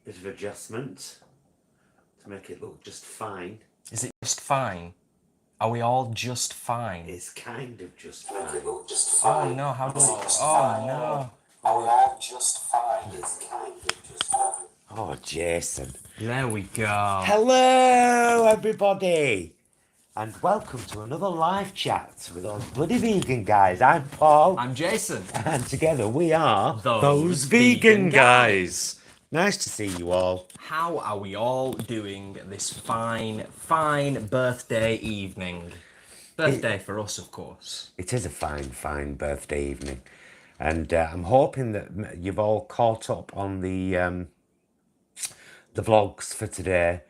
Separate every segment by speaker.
Speaker 1: bit of adjustment to make it look just fine.
Speaker 2: Is it just fine? Are we all just fine?
Speaker 1: It's kind of just fine.
Speaker 2: Oh no, how do we... Oh no.
Speaker 3: Are we all just fine?
Speaker 1: It's kind of just fine. Oh, Jason.
Speaker 2: There we go.
Speaker 1: Hello, everybody. And welcome to another live chat with those bloody vegan guys. I'm Paul.
Speaker 2: I'm Jason.
Speaker 1: And together we are
Speaker 2: Those
Speaker 1: vegan
Speaker 2: Vegan
Speaker 1: guys. Nice to see you all.
Speaker 2: How are we all doing this fine birthday evening? Birthday for us, of course.
Speaker 1: It is a fine birthday evening. And I'm hoping that you've all caught up on the vlogs for today.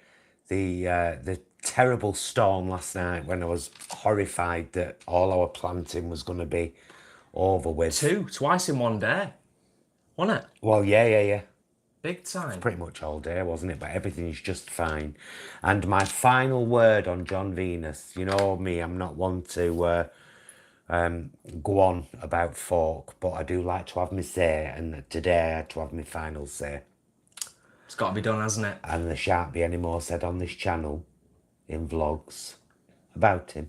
Speaker 1: The terrible storm last night when I was horrified that all our planting was going to be over with.
Speaker 2: Twice in one day, wasn't it?
Speaker 1: Well, yeah.
Speaker 2: Big time.
Speaker 1: Pretty much all day, wasn't it? But everything's just fine. And my final word on John Venus, you know me, I'm not one to go on about folk, but I do like to have my say, and today I had to have my final say.
Speaker 2: It's got to be done, hasn't it?
Speaker 1: And there shan't be any more said on this channel in vlogs about him.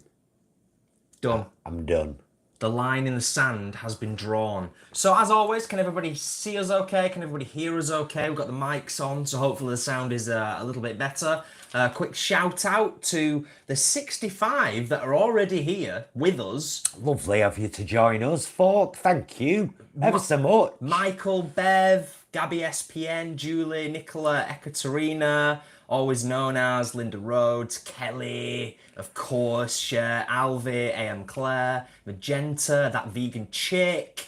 Speaker 2: Done.
Speaker 1: I'm done.
Speaker 2: The line in the sand has been drawn. So as always, can everybody see us okay? Can everybody hear us okay? We've got the mics on, so hopefully the sound is a little bit better. Quick shout out to the 65 that are already here with us.
Speaker 1: Lovely of you to join us, folk. Thank you ever so much.
Speaker 2: Michael, Bev, Gabby SPN, Julie, Nicola, Ekaterina, always known as Linda Rhodes, Kelly, of course, Cher, Alvi, AM Claire, Magenta, That Vegan Chick,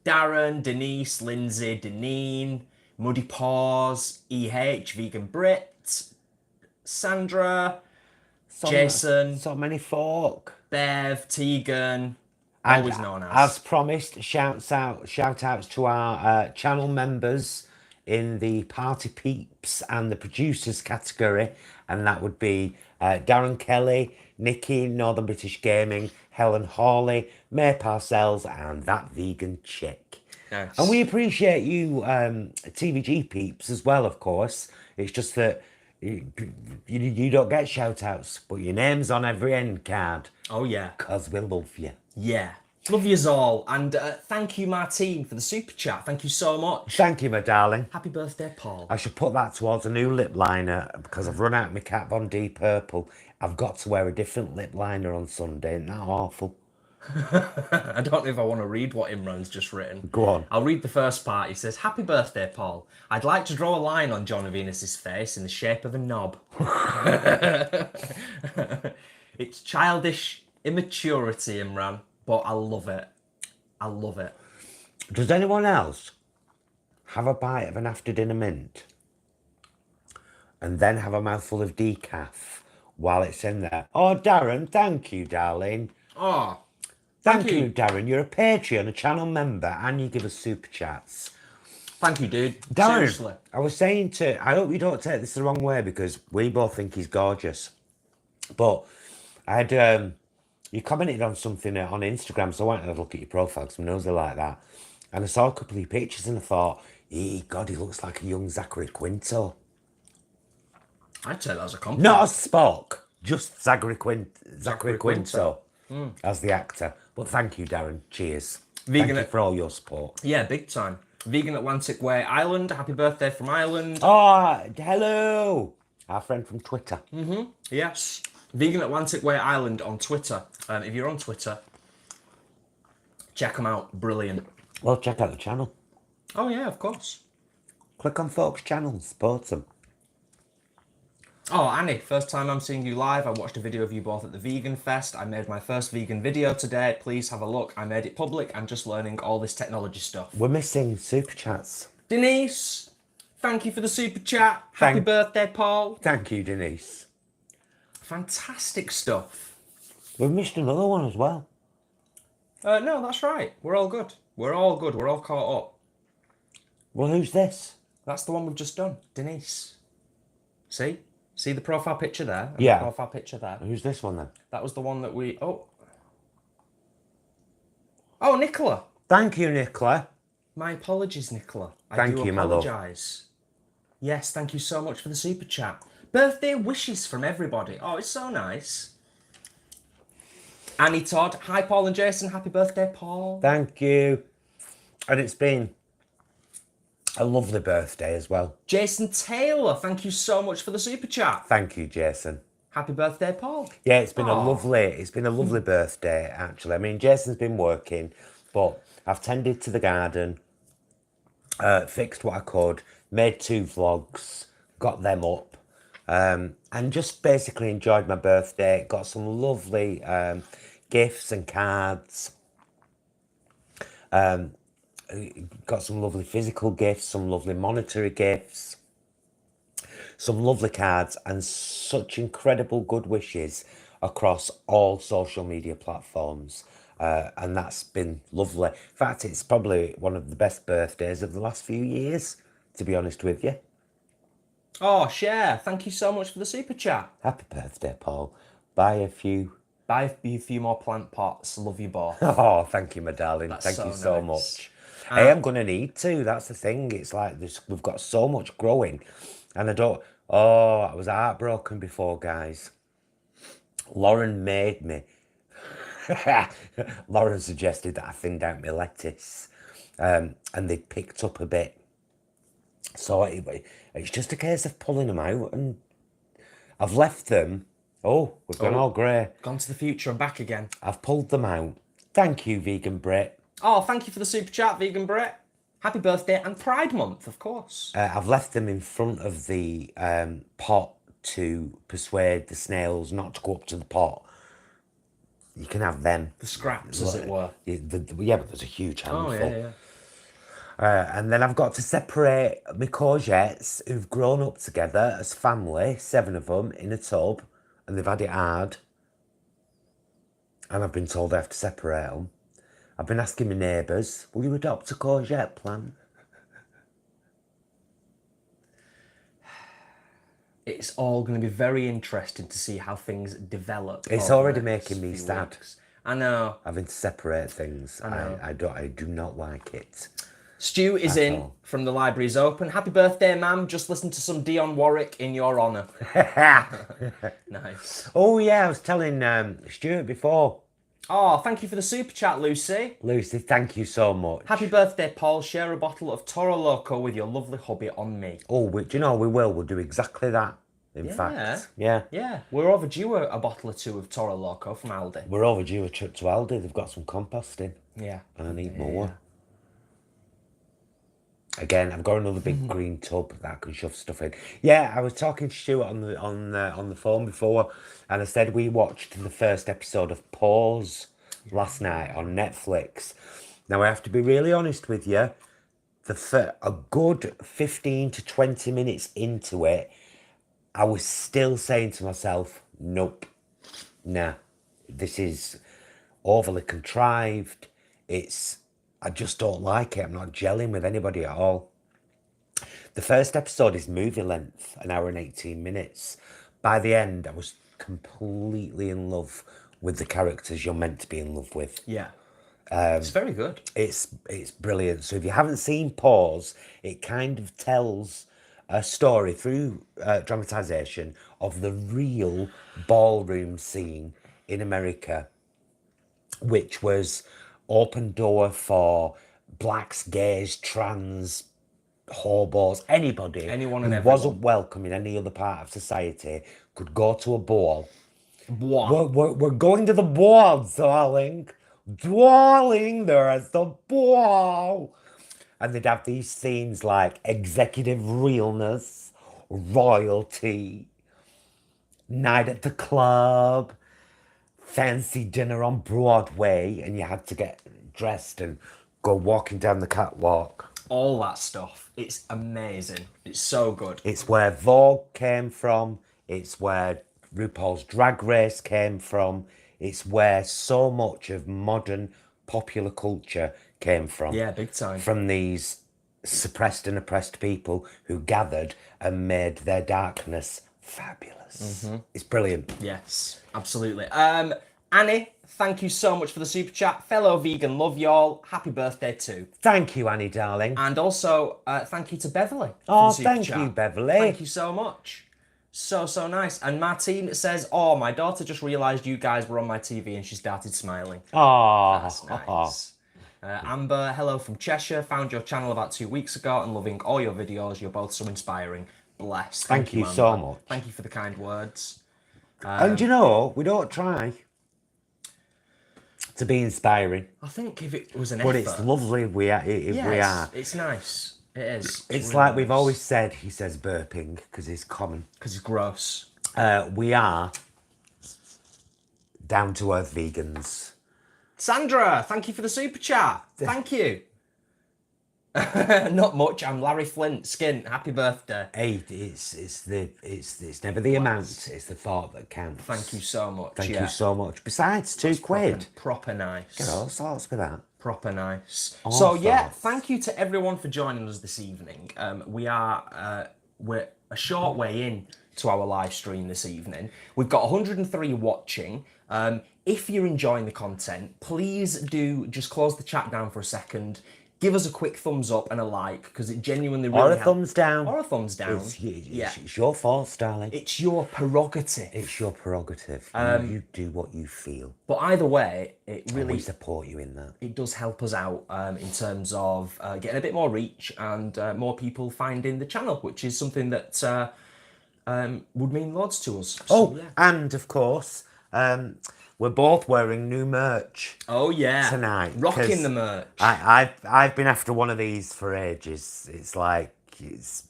Speaker 2: Darren, Denise, Lindsay, Deneen, Muddy Paws, EH, Vegan Brit, Sandra, Jason,
Speaker 1: So many folk.
Speaker 2: Bev, Tegan,
Speaker 1: And
Speaker 2: always known
Speaker 1: as promised, shout outs to our channel members in the Party Peeps and the Producers category, and that would be Darren Kelly, Nikki, Northern British Gaming, Helen Hawley, May Parcells, and That Vegan Chick.
Speaker 2: Nice.
Speaker 1: And we appreciate you, TVG Peeps, as well, of course. It's just that you don't get shout outs, but your name's on every end card.
Speaker 2: Oh yeah.
Speaker 1: Because we love you.
Speaker 2: Yeah. Love yous all. And thank you, Martine, for the super chat. Thank you so much.
Speaker 1: Thank you, my darling.
Speaker 2: Happy birthday, Paul.
Speaker 1: I should put that towards a new lip liner because I've run out of my Kat Von D purple. I've got to wear a different lip liner on Sunday. Isn't that awful?
Speaker 2: I don't know if I want to read what Imran's just written.
Speaker 1: Go on.
Speaker 2: I'll read the first part. He says, Happy birthday, Paul. I'd like to draw a line on John Venus's face in the shape of a knob. It's childish immaturity, Imran, but I love it. I love it.
Speaker 1: Does anyone else have a bite of an after dinner mint and then have a mouthful of decaf while it's in there? Oh, Darren, thank you, darling.
Speaker 2: Oh,
Speaker 1: Thank you, Darren. You're a Patreon, a channel member, and you give us super chats.
Speaker 2: thank you, dude.
Speaker 1: Darren,
Speaker 2: Seriously.
Speaker 1: I was saying I hope you don't take this the wrong way because we both think he's gorgeous. But I had, you commented on something on Instagram, so I went and had a look at your profile because my nose are like that. And I saw a couple of your pictures and I thought, God, he looks like a young Zachary Quinto.
Speaker 2: I'd say that was a compliment.
Speaker 1: Not as Spock, just Zachary Quinto as the actor. But thank you, Darren. Cheers. Thank you for all your support.
Speaker 2: Yeah, big time. Vegan Atlantic Way Island. Happy birthday from Ireland.
Speaker 1: Oh, hello. Our friend from Twitter.
Speaker 2: Yes. Vegan Atlantic Way Island on Twitter. If you're on Twitter, check them out. Brilliant.
Speaker 1: Well, check out the channel.
Speaker 2: Oh, yeah, of course.
Speaker 1: Click on folks' channels. Support them.
Speaker 2: Oh, Annie, first time I'm seeing you live. I watched a video of you both at the Vegan Fest. I made my first vegan video today. Please have a look. I made it public. I'm just learning all this technology stuff.
Speaker 1: We're missing super chats.
Speaker 2: Denise, thank you for the super chat. Happy birthday, Paul.
Speaker 1: Thank you, Denise.
Speaker 2: Fantastic stuff.
Speaker 1: We've missed another one as well.
Speaker 2: No, that's right. We're all good. We're all good. We're all caught up.
Speaker 1: Well, who's this?
Speaker 2: That's the one we've just done. Denise. See? See the profile picture there? And
Speaker 1: Yeah.
Speaker 2: The profile picture there.
Speaker 1: Who's this one then?
Speaker 2: That was the one that we... Oh, Nicola.
Speaker 1: Thank you, Nicola.
Speaker 2: My apologies, Nicola.
Speaker 1: Thank
Speaker 2: I do
Speaker 1: you, my love.
Speaker 2: apologise. Yes, thank you so much for the super chat. Birthday wishes from everybody. Oh, it's so nice. Annie Todd. Hi, Paul and Jason. Happy birthday, Paul.
Speaker 1: Thank you. And it's been a lovely birthday as well.
Speaker 2: Jason Taylor. Thank you so much for the super chat.
Speaker 1: Thank you, Jason.
Speaker 2: Happy birthday, Paul.
Speaker 1: Yeah, it's been a
Speaker 2: Aw.
Speaker 1: lovely birthday, actually. I mean, Jason's been working, but I've tended to the garden, fixed what I could, made 2 vlogs, got them up, and just basically enjoyed my birthday. Got some lovely gifts and cards. Got some lovely physical gifts, some lovely monetary gifts, some lovely cards, and such incredible good wishes across all social media platforms. And that's been lovely. In fact, it's probably one of the best birthdays of the last few years, to be honest with you.
Speaker 2: Oh, Cher. Thank you so much for the super chat.
Speaker 1: Happy birthday, Paul. Buy a few.
Speaker 2: Buy a few more plant pots. Love you both.
Speaker 1: Oh, thank you, my darling.
Speaker 2: That's
Speaker 1: Thank you so
Speaker 2: nice.
Speaker 1: much. Hey, I'm going to need to. That's the thing. It's like this, we've got so much growing. And I don't... Oh, I was heartbroken before, guys. Lauren made me. Lauren suggested that I thinned out my lettuce. And they picked up a bit. So it's just a case of pulling them out. And I've left them. Oh, we've gone all grey.
Speaker 2: Gone to the future and back again.
Speaker 1: I've pulled them out. Thank you, Vegan Brit.
Speaker 2: Oh, thank you for the super chat, Vegan Brett. Happy birthday and Pride Month, of course.
Speaker 1: I've left them in front of the pot to persuade the snails not to go up to the pot. You can have them.
Speaker 2: The scraps, as it were.
Speaker 1: Yeah, but there's a huge handful.
Speaker 2: Oh, yeah.
Speaker 1: And then I've got to separate my courgettes who've grown up together as family, 7 of them, in a tub, and they've had it hard. And I've been told I have to separate them. I've been asking my neighbours, will you adopt a courgette plant?
Speaker 2: It's all going to be very interesting to see how things develop.
Speaker 1: It's
Speaker 2: over
Speaker 1: already
Speaker 2: the next
Speaker 1: making me
Speaker 2: few
Speaker 1: sad.
Speaker 2: weeks. I know.
Speaker 1: Having to separate things.
Speaker 2: I know.
Speaker 1: I do not like it.
Speaker 2: Stu is
Speaker 1: At
Speaker 2: in
Speaker 1: all.
Speaker 2: from the library's open. Happy birthday, ma'am. Just listen to some Dionne Warwick in your honour. Nice.
Speaker 1: Oh yeah, I was telling Stuart before.
Speaker 2: Oh, thank you for the super chat, Lucy.
Speaker 1: Lucy, thank you so much.
Speaker 2: Happy birthday, Paul. Share a bottle of Toro Loco with your lovely hubby on me.
Speaker 1: Oh, do you know, we will. We'll do exactly that, in fact. Yeah.
Speaker 2: Yeah, we're overdue a bottle or 2 of Toro Loco from Aldi.
Speaker 1: We're overdue a trip to Aldi. They've got some composting.
Speaker 2: Yeah.
Speaker 1: And I need more. Again, I've got another big green tub that I can shove stuff in. Yeah, I was talking to Stuart on the phone before, and I said we watched the first episode of Pause last night on Netflix. Now, I have to be really honest with you. A good 15 to 20 minutes into it, I was still saying to myself, nope, nah, this is overly contrived. I just don't like it. I'm not gelling with anybody at all. The first episode is movie length, 1 hour and 18 minutes. By the end, I was completely in love with the characters you're meant to be in love with.
Speaker 2: Yeah. It's very good.
Speaker 1: It's brilliant. So if you haven't seen Pause, it kind of tells a story through dramatization of the real ballroom scene in America, which was open door for blacks, gays, trans, hobos, anybody
Speaker 2: Anyone
Speaker 1: who
Speaker 2: and
Speaker 1: wasn't welcome in any other part of society could go to a ball. We're going to the ball, darling. Darling, there's the ball. And they'd have these scenes like executive realness, royalty, night at the club, fancy dinner on Broadway, and you had to get dressed and go walking down the catwalk.
Speaker 2: All that stuff. It's amazing. It's so good.
Speaker 1: It's where Vogue came from. It's where RuPaul's Drag Race came from. It's where so much of modern popular culture came from.
Speaker 2: Yeah, big time.
Speaker 1: From these suppressed and oppressed people who gathered and made their darkness fabulous. It's brilliant.
Speaker 2: Yes, absolutely. Annie, thank you so much for the super chat. Fellow vegan, love y'all. Happy birthday too.
Speaker 1: Thank you, Annie, darling.
Speaker 2: And also, thank you to Beverly for
Speaker 1: Oh,
Speaker 2: the super
Speaker 1: thank
Speaker 2: chat.
Speaker 1: you, Beverly.
Speaker 2: Thank you so much. So nice. And Martine says, oh, my daughter just realised you guys were on my TV and she started smiling.
Speaker 1: Oh,
Speaker 2: That's nice. Amber, hello from Cheshire. Found your channel about 2 weeks ago and loving all your videos. You're both so inspiring. Blessed.
Speaker 1: Thank you
Speaker 2: Amber.
Speaker 1: so much.
Speaker 2: Thank you for the kind words.
Speaker 1: And you know, we don't try to be inspiring,
Speaker 2: I think if it was an
Speaker 1: but
Speaker 2: effort,
Speaker 1: it's lovely if we are.
Speaker 2: It's nice. It is.
Speaker 1: It's
Speaker 2: really
Speaker 1: like we've
Speaker 2: nice.
Speaker 1: always said, he says burping, because it's common.
Speaker 2: Because it's gross.
Speaker 1: We are down-to-earth vegans.
Speaker 2: Sandra, thank you for the super chat. Thank you. Not much. I'm Larry Flint. Skint. Happy birthday.
Speaker 1: Hey, it's never the amount, it's the thought that counts.
Speaker 2: Thank you so much.
Speaker 1: Thank you so much. Besides, £2.
Speaker 2: Proper nice.
Speaker 1: Get all sorts with that.
Speaker 2: Proper nice.
Speaker 1: All
Speaker 2: So yeah,
Speaker 1: sorts.
Speaker 2: thank you to everyone for joining us this evening. We're a short way in to our live stream this evening. We've got 103 watching. If you're enjoying the content, please do just close the chat down for a second. Give us a quick thumbs up and a like, because it genuinely really
Speaker 1: Or a
Speaker 2: helps.
Speaker 1: thumbs down.
Speaker 2: Or a thumbs down.
Speaker 1: It's your fault, darling.
Speaker 2: It's your prerogative.
Speaker 1: It's your prerogative. You do what you feel.
Speaker 2: But either way, it
Speaker 1: And
Speaker 2: really
Speaker 1: we support you in that.
Speaker 2: it does help us out in terms of getting a bit more reach and more people finding the channel, which is something that would mean loads to us.
Speaker 1: Oh,
Speaker 2: So, yeah.
Speaker 1: and of course, we're both wearing new merch
Speaker 2: Oh yeah,
Speaker 1: tonight.
Speaker 2: rocking
Speaker 1: 'cause
Speaker 2: the merch.
Speaker 1: I've been after one of these for ages. It's like it's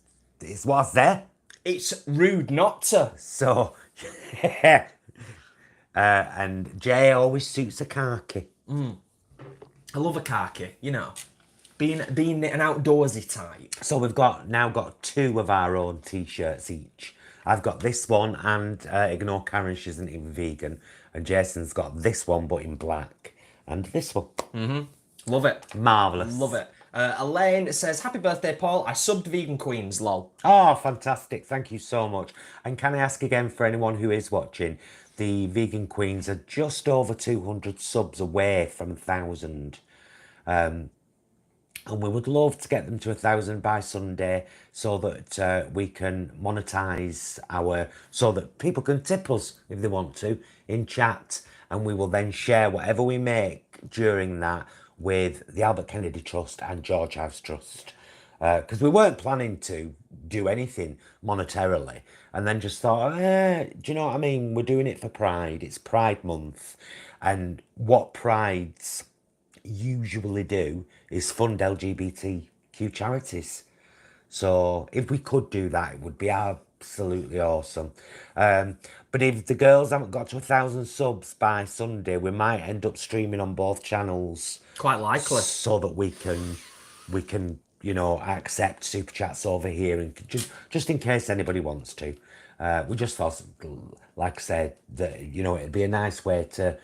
Speaker 1: what's there.
Speaker 2: It's rude not to.
Speaker 1: So, and Jay always suits a khaki.
Speaker 2: I love a khaki, you know, being an outdoorsy type.
Speaker 1: So we've now got 2 of our own t-shirts each. I've got this one, and ignore Karen, she isn't even vegan. And Jason's got this one, but in black, and this one.
Speaker 2: Love it.
Speaker 1: Marvellous.
Speaker 2: Love it. Elaine says, happy birthday, Paul. I subbed Vegan Queens, lol.
Speaker 1: Oh, fantastic. Thank you so much. And can I ask again for anyone who is watching, the Vegan Queens are just over 200 subs away from 1,000. And we would love to get them to 1,000 by Sunday, so that we can monetize so that people can tip us if they want to in chat, and we will then share whatever we make during that with the Albert Kennedy Trust and George House Trust. Because we weren't planning to do anything monetarily, and then just thought, do you know what I mean? We're doing it for Pride. It's Pride Month, and what Prides usually do is fund LGBTQ charities. So if we could do that, it would be absolutely awesome. But if the girls haven't got to 1,000 subs by Sunday, we might end up streaming on both channels.
Speaker 2: Quite likely.
Speaker 1: So that we can accept super chats over here, and just in case anybody wants to. We just thought, like I said, that it'd be a nice way to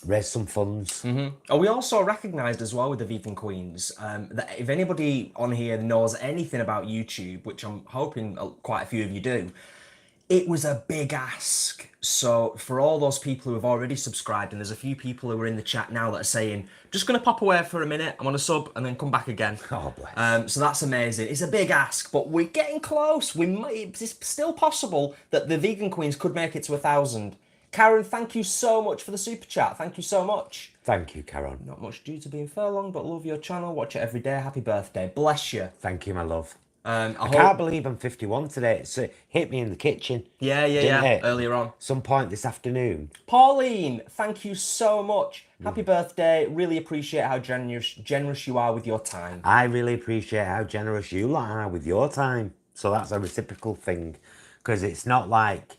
Speaker 1: raise some funds.
Speaker 2: Oh, we also recognised as well with the Vegan Queens that if anybody on here knows anything about YouTube, which I'm hoping quite a few of you do, it was a big ask. So for all those people who have already subscribed, and there's a few people who are in the chat now that are saying, just going to pop away for a minute, I'm on a sub, and then come back again.
Speaker 1: Oh, bless.
Speaker 2: So that's amazing. It's a big ask, but we're getting close. It's still possible that the Vegan Queens could make it to 1,000. Karen, thank you so much for the super chat. Thank you so much.
Speaker 1: Thank you, Karen.
Speaker 2: Not much due to being furlong, but love your channel. Watch it every day. Happy birthday. Bless you.
Speaker 1: Thank you, my love.
Speaker 2: I
Speaker 1: can't believe I'm 51 today. It's hit me in the kitchen.
Speaker 2: Yeah.
Speaker 1: Didn't it?
Speaker 2: Earlier on.
Speaker 1: Some point this afternoon.
Speaker 2: Pauline, thank you so much. Happy birthday. Really appreciate how generous you are with your time.
Speaker 1: I really appreciate how generous you are with your time. So that's a reciprocal thing. Because it's not like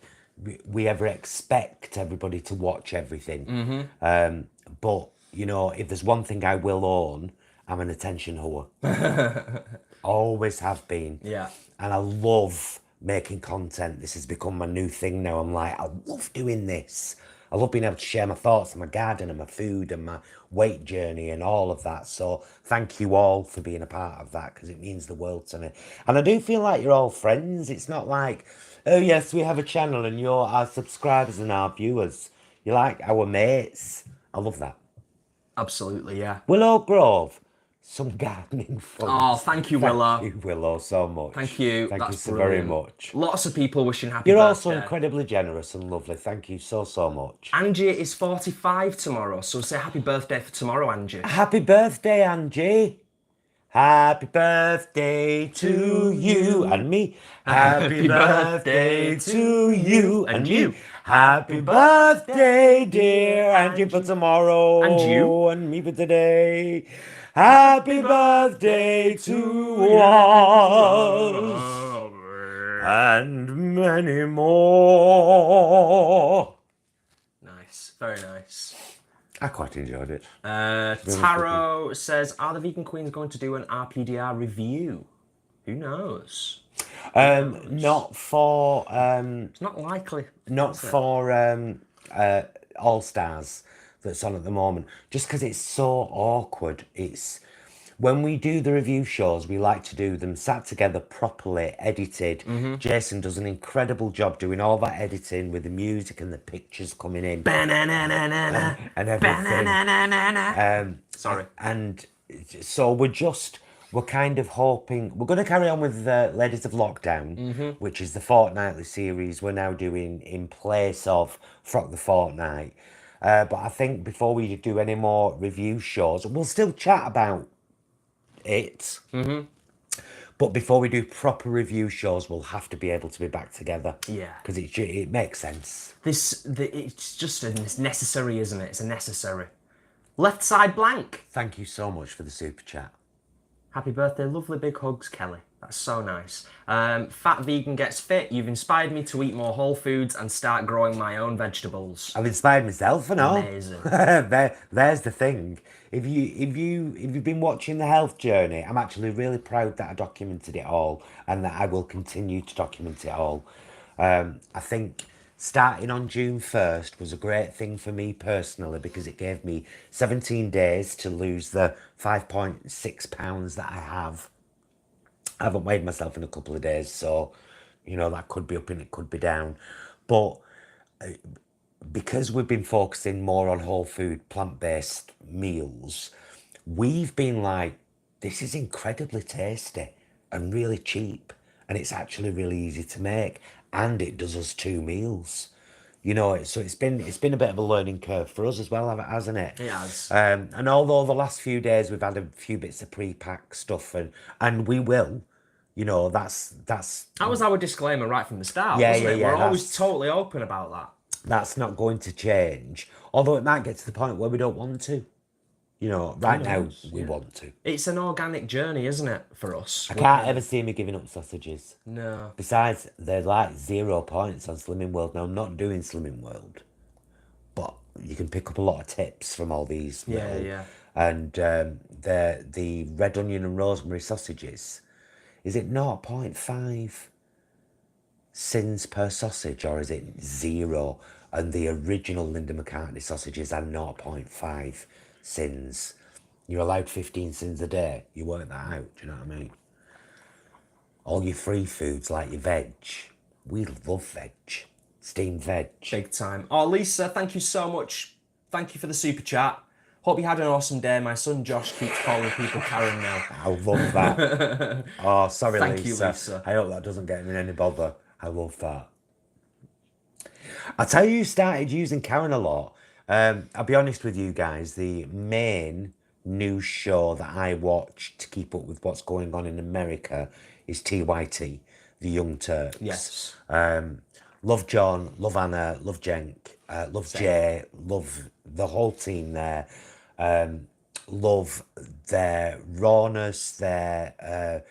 Speaker 1: we ever expect everybody to watch everything. But, if there's one thing I will own, I'm an attention whore. Always have been.
Speaker 2: Yeah.
Speaker 1: And I love making content. This has become my new thing now. I'm like, I love doing this. I love being able to share my thoughts and my garden and my food and my weight journey and all of that. So thank you all for being a part of that, because it means the world to me. And I do feel like you're all friends. It's not like, oh yes, we have a channel and you're our subscribers and our viewers. You're like our mates. I love that.
Speaker 2: Absolutely, yeah.
Speaker 1: Willow Grove, some gardening fun.
Speaker 2: Oh, thank you, Willow.
Speaker 1: Thank you, Willow, so much.
Speaker 2: Thank you.
Speaker 1: Thank you
Speaker 2: That's
Speaker 1: so
Speaker 2: brilliant.
Speaker 1: very much.
Speaker 2: Lots of people wishing happy
Speaker 1: You're
Speaker 2: birthday.
Speaker 1: also incredibly generous and lovely. Thank you so, so much.
Speaker 2: Angie is 45 tomorrow, so say happy birthday for tomorrow, Angie.
Speaker 1: Happy birthday, Angie. Happy birthday to you and me. Happy birthday to you and you. Happy birthday, dear Angie, for tomorrow.
Speaker 2: And you.
Speaker 1: And me for today. Happy birthday to us. And many more.
Speaker 2: Nice, very nice.
Speaker 1: I quite enjoyed it.
Speaker 2: Taro says, are the Vegan Queens going to do an RPDR review? Who knows?
Speaker 1: Not for
Speaker 2: It's not likely.
Speaker 1: not for All Stars that's on at the moment, just because it's so awkward. It's when we do the review shows, we like to do them sat together properly, edited. Jason does an incredible job doing all that editing with the music and the pictures coming in and everything.
Speaker 2: Sorry.
Speaker 1: And so we're kind of hoping we're going to carry on with Ladies of Lockdown, which is the fortnightly series we're now doing in place of Frock the Fortnight. But I think before we do any more review shows, we'll still chat about it. But before we do proper review shows, we'll have to be able to be back together.
Speaker 2: Yeah.
Speaker 1: Because it makes sense.
Speaker 2: It's just necessary, isn't it? It's a necessary. Left side blank.
Speaker 1: Thank you so much for the super chat.
Speaker 2: Happy birthday, lovely big hugs, Kelly. That's so nice. Fat Vegan Gets Fit. You've inspired me to eat more whole foods and start growing my own vegetables.
Speaker 1: I've inspired myself and all.
Speaker 2: Amazing.
Speaker 1: There's the thing. If you've been watching the health journey, I'm actually really proud that I documented it all and that I will continue to document it all. I think starting on June 1st was a great thing for me personally because it gave me 17 days to lose the 5.6 pounds that I have. I haven't weighed myself in a couple of days, so, you know, that could be up and it could be down. But because we've been focusing more on whole food, plant-based meals, we've been like, this is incredibly tasty and really cheap. And it's actually really easy to make. And it does us 2 meals. You know, so it's been a bit of a learning curve for us as well, hasn't it?
Speaker 2: It has.
Speaker 1: And although the last few days we've had a few bits of pre-pack stuff, and we will, you know, that's.
Speaker 2: That was our disclaimer right from the start,
Speaker 1: Yeah,
Speaker 2: wasn't
Speaker 1: yeah,
Speaker 2: it?
Speaker 1: yeah,
Speaker 2: We're always
Speaker 1: that's-
Speaker 2: totally open about that.
Speaker 1: That's not going to change. Although it might get to the point where we don't want to. You know, right now we want to.
Speaker 2: It's an organic journey, isn't it, for us?
Speaker 1: I can't ever see me giving up sausages.
Speaker 2: No.
Speaker 1: Besides, they're like 0 points on Slimming World. Now, I'm not doing Slimming World, but you can pick up a lot of tips from all these.
Speaker 2: Yeah.
Speaker 1: And the red onion and rosemary sausages, is it 0.5 sins per sausage or is it 0? And the original Linda McCartney sausages are 0.5 sins. You're allowed 15 sins a day. You work that out, do you know what I mean? All your free foods like your veg. We love veg. Steamed veg.
Speaker 2: Big time. Oh, Lisa, thank you so much. Thank you for the super chat. Hope you had an awesome day. My son Josh keeps calling people Karen now.
Speaker 1: I love that. Oh, sorry,
Speaker 2: Thank
Speaker 1: Lisa.
Speaker 2: you, Lisa.
Speaker 1: I hope that doesn't get him in any bother. I love that. I'll tell you, started using Karen a lot. I'll be honest with you guys. The main news show that I watch to keep up with what's going on in America is TYT, the Young Turks.
Speaker 2: Yes.
Speaker 1: Love John, love Anna, love Jenk, love Jay, love the whole team there. Love their rawness, their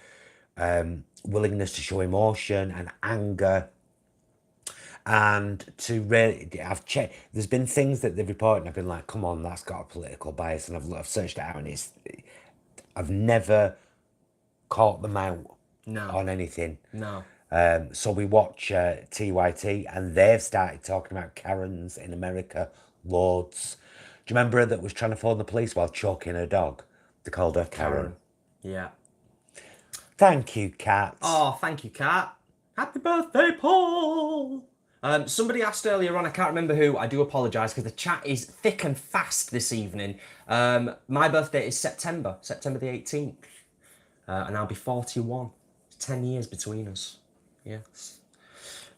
Speaker 1: willingness to show emotion and anger. And to really, I've checked, there's been things that they've reported and I've been like, come on, that's got a political bias. And I've searched it out and I've never caught them out on anything.
Speaker 2: No.
Speaker 1: So we watch TYT and they've started talking about Karens in America loads. Do you remember her that was trying to phone the police while choking her dog? They called her Karen.
Speaker 2: Yeah.
Speaker 1: Thank you, Kat.
Speaker 2: Oh, thank you, Kat. Happy birthday, Paul. Somebody asked earlier on, I can't remember who, I do apologise because the chat is thick and fast this evening. My birthday is September the 18th. And I'll be 41. It's 10 years between us. Yes.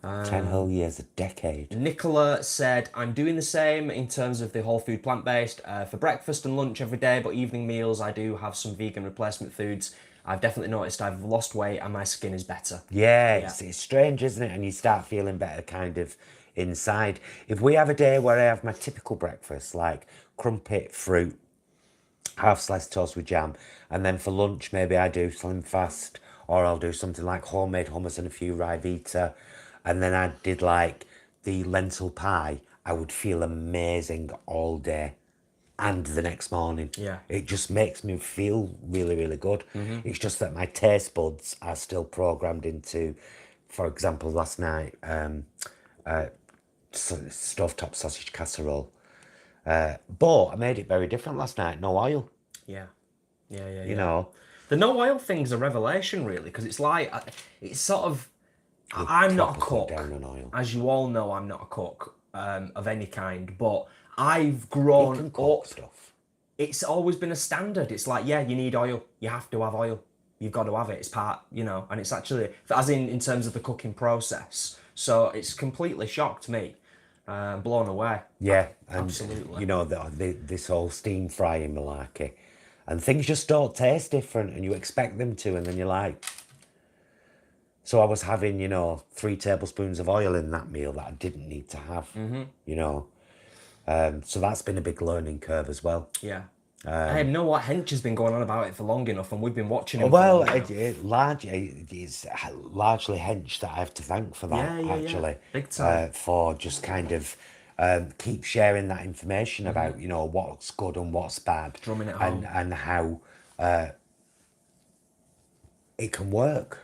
Speaker 1: 10 whole years, a decade.
Speaker 2: Nicola said, I'm doing the same in terms of the whole food plant-based for breakfast and lunch every day, but evening meals I do have some vegan replacement foods. I've definitely noticed I've lost weight and my skin is better.
Speaker 1: Yeah, it's strange, isn't it? And you start feeling better kind of inside. If we have a day where I have my typical breakfast, like crumpet, fruit, half sliced toast with jam, and then for lunch maybe I do slim fast, or I'll do something like homemade hummus and a few rye vita, and then I did like the lentil pie, I would feel amazing all day and the next morning.
Speaker 2: Yeah.
Speaker 1: It just makes me feel really, really good. It's just that my taste buds are still programmed into, for example, last night, stovetop sausage casserole. But I made it very different last night, no oil.
Speaker 2: Yeah.
Speaker 1: You know,
Speaker 2: The no oil thing's a revelation, really, because it's like, it's sort of, I'm not a cook.
Speaker 1: down on oil.
Speaker 2: As you all know, I'm not a cook of any kind, but I've
Speaker 1: You
Speaker 2: grown
Speaker 1: can cook
Speaker 2: up.
Speaker 1: stuff.
Speaker 2: It's always been a standard. It's like, yeah, you need oil. You have to have oil. You've got to have it. It's part, you know, and it's actually, as in terms of the cooking process. So it's completely shocked me. Blown away.
Speaker 1: Yeah, and
Speaker 2: Absolutely.
Speaker 1: you know, this whole steam frying malarkey, and things just don't taste different, and you expect them to, and then you're like. So I was having, you know, 3 tablespoons of oil in that meal that I didn't need to have. You know, so that's been a big learning curve as well.
Speaker 2: Yeah. I know what Hench has been going on about it for long enough, and we've been watching him.
Speaker 1: Well,
Speaker 2: for long enough.
Speaker 1: it's largely Hench that I have to thank for that,
Speaker 2: Yeah.
Speaker 1: actually.
Speaker 2: Big time.
Speaker 1: For just kind of keep sharing that information about, you know, what's good and what's bad.
Speaker 2: Drumming it home.
Speaker 1: And how it can work.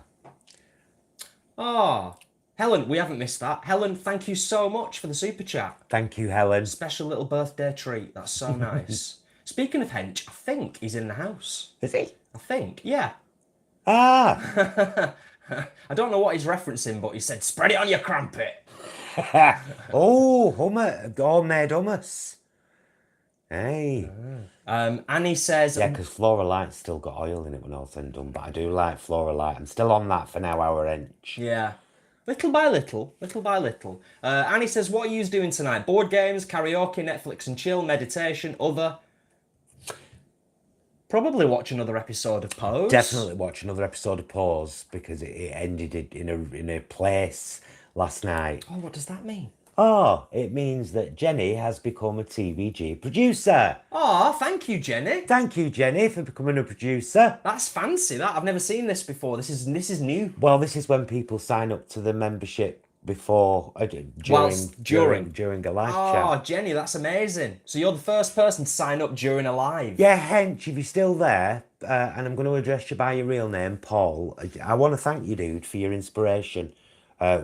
Speaker 2: Oh, Helen, we haven't missed that. Helen, thank you so much for the super chat.
Speaker 1: Thank you, Helen.
Speaker 2: Special little birthday treat. That's so nice. Speaking of Hench, I think he's in the house.
Speaker 1: Is he?
Speaker 2: I think, yeah.
Speaker 1: Ah!
Speaker 2: I don't know what he's referencing, but he said, spread it on your crumpet.
Speaker 1: Oh, homemade hummus. Hey.
Speaker 2: Annie says,
Speaker 1: Yeah, because Flora Light's still got oil in it when all said and done, but I do like Flora Light. I'm still on that for now, our Hench.
Speaker 2: yeah, little by little. Annie says, what are you doing tonight? Board games, karaoke, Netflix and chill, meditation, other. Probably watch another episode of Pose.
Speaker 1: Definitely watch another episode of Pause, because it ended it in a place last night.
Speaker 2: Oh, what does that mean?
Speaker 1: Oh, it means that Jenny has become a TVG producer.
Speaker 2: Oh, thank you, Jenny.
Speaker 1: Thank you, Jenny, for becoming a producer.
Speaker 2: That's fancy, that. I've never seen this before. This is new.
Speaker 1: Well, this is when people sign up to the membership before, during a live
Speaker 2: Oh,
Speaker 1: chat.
Speaker 2: Jenny, that's amazing. So you're the first person to sign up during a live.
Speaker 1: Yeah, Hench, if you're still there, and I'm going to address you by your real name, Paul, I want to thank you, dude, for your inspiration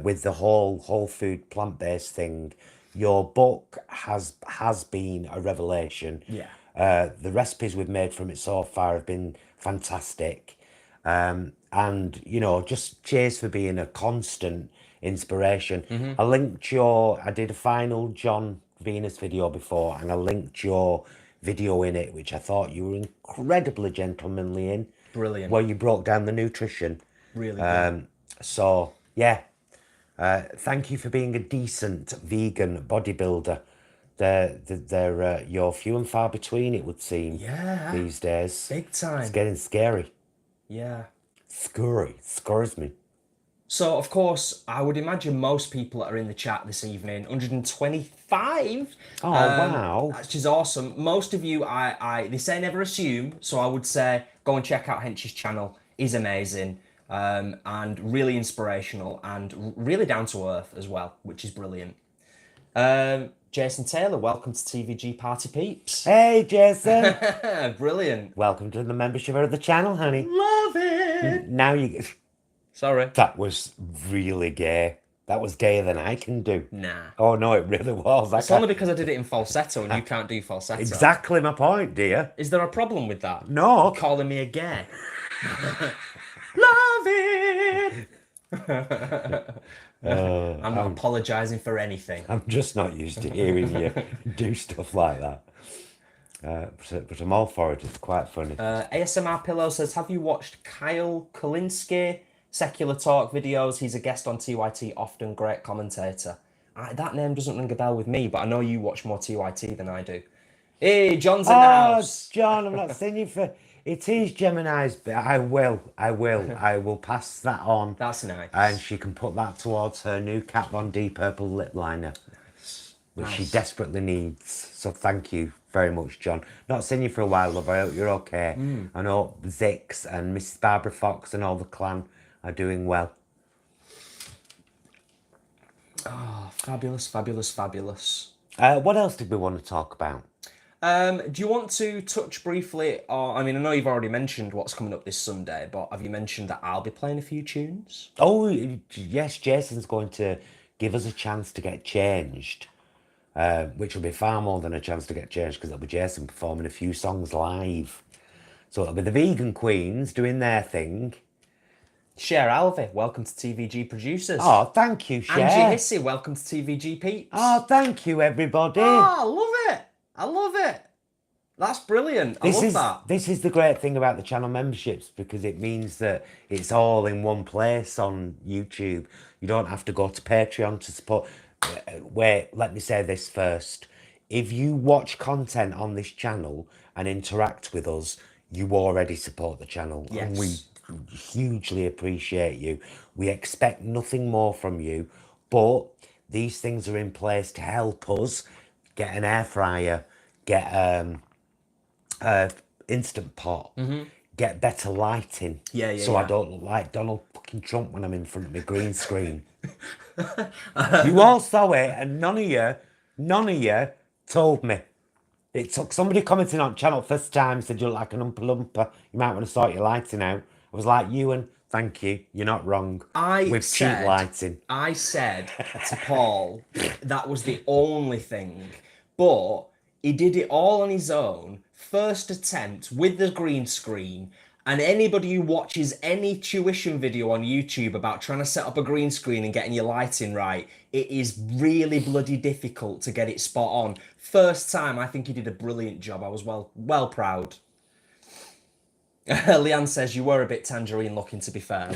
Speaker 1: with the whole food plant-based thing. Your book has been a revelation.
Speaker 2: Yeah.
Speaker 1: The recipes we've made from it so far have been fantastic. And, you know, just cheers for being a constant inspiration. I did a final John Venus video before, and I linked your video in it, which I thought you were incredibly gentlemanly in.
Speaker 2: Brilliant.
Speaker 1: Where you broke down the nutrition.
Speaker 2: Really good.
Speaker 1: So, yeah. Thank you for being a decent vegan bodybuilder. You're few and far between, it would seem,
Speaker 2: Yeah.
Speaker 1: these days.
Speaker 2: Big time.
Speaker 1: It's getting scary.
Speaker 2: Yeah.
Speaker 1: Scurs me.
Speaker 2: So, of course, I would imagine most people that are in the chat this evening, 125.
Speaker 1: Oh, wow.
Speaker 2: Which is awesome. Most of you, they say never assume, so I would say go and check out Hench's channel. He's amazing and really inspirational and really down to earth as well, which is brilliant. Jason Taylor, welcome to TVG Party Peeps.
Speaker 1: Hey, Jason.
Speaker 2: Brilliant.
Speaker 1: Welcome to the membership of the channel, honey.
Speaker 2: Love it.
Speaker 1: Now you...
Speaker 2: Sorry.
Speaker 1: That was really gay. That was gayer than I can do.
Speaker 2: Nah.
Speaker 1: Oh, no, it really was.
Speaker 2: It's only because I did it in falsetto and you can't do falsetto.
Speaker 1: Exactly my point, dear.
Speaker 2: Is there a problem with that?
Speaker 1: No.
Speaker 2: Calling me a gay. Love it. I'm not apologising for anything.
Speaker 1: I'm just not used to hearing you do stuff like that. But I'm all for it. It's quite funny.
Speaker 2: ASMR Pillow says, have you watched Kyle Kulinski? Secular Talk videos. He's a guest on TYT, often great commentator. That name doesn't ring a bell with me, but I know you watch more TYT than I do. Hey, John's in the house.
Speaker 1: John, I'm not saying you for... It is Gemini's, but I will pass that on.
Speaker 2: That's nice.
Speaker 1: And she can put that towards her new Kat Von D purple lip liner, which she desperately needs. So thank you very much, John. Not seen you for a while, love. I hope you're okay. I know Zix and Mrs. Barbara Fox and all the clan are doing well.
Speaker 2: Oh, fabulous, fabulous, fabulous.
Speaker 1: What else did we want to talk about?
Speaker 2: Do you want to touch briefly, or I mean, I know you've already mentioned what's coming up this Sunday, but have you mentioned that I'll be playing a few tunes?
Speaker 1: Oh, yes, Jason's going to give us a chance to get changed, which will be far more than a chance to get changed because it'll be Jason performing a few songs live. So it'll be the Vegan Queens doing their thing.
Speaker 2: Cher Alvey, welcome to TVG Producers.
Speaker 1: Oh, thank you, Cher.
Speaker 2: Angie Hissey, welcome to TVG Peeps.
Speaker 1: Oh, thank you, everybody.
Speaker 2: Oh, I love it. I love it. That's brilliant. I love that.
Speaker 1: This is the great thing about the channel memberships, because it means that it's all in one place on YouTube. You don't have to go to Patreon to support. Wait, let me say this first. If you watch content on this channel and interact with us, you already support the channel.
Speaker 2: Yes.
Speaker 1: And we hugely appreciate you. We expect nothing more from you, but these things are in place to help us get an air fryer, get Instant Pot, get better lighting. So I don't look like Donald fucking Trump when I'm in front of my green screen. You all saw it, and none of you told me. It took somebody commenting on channel first time, said you look like an Oompa Loompa. You might want to sort your lighting out. I was like, Ewan, thank you. You're not wrong. Cheap lighting.
Speaker 2: I said to Paul that was the only thing, but he did it all on his own. First attempt with the green screen. And anybody who watches any tuition video on YouTube about trying to set up a green screen and getting your lighting right, it is really bloody difficult to get it spot on. First time, I think he did a brilliant job. I was well proud. Leanne says, you were a bit tangerine looking, to be fair.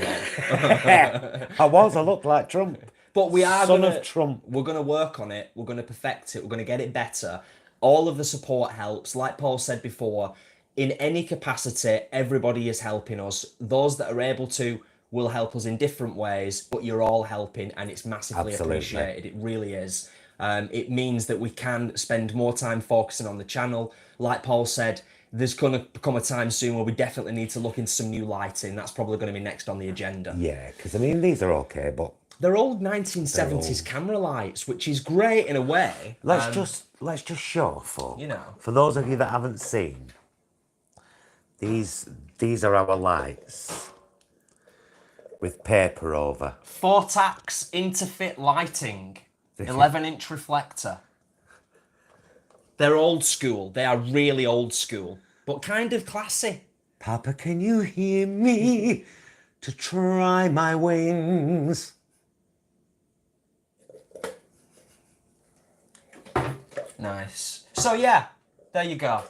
Speaker 1: I looked like Trump.
Speaker 2: But we are
Speaker 1: Son of Trump.
Speaker 2: We're going to work on it. We're going to perfect it. We're going to get it better. All of the support helps. Like Paul said before, in any capacity, everybody is helping us. Those that are able to will help us in different ways, but you're all helping, and it's massively appreciated. It really is. It means that we can spend more time focusing on the channel. Like Paul said, there's going to come a time soon where we definitely need to look into some new lighting. That's probably going to be next on the agenda.
Speaker 1: Yeah, because I mean, these are okay, but
Speaker 2: they're old 1970s camera lights, which is great in a way.
Speaker 1: Let's just show, folks.
Speaker 2: You know,
Speaker 1: for those of you that haven't seen, these are our lights with paper over.
Speaker 2: Fortax Interfit lighting, 11-inch reflector. They're old school. They are really old school, but kind of classy.
Speaker 1: Papa, can you hear me? To try my wings.
Speaker 2: Nice. So yeah, there you go.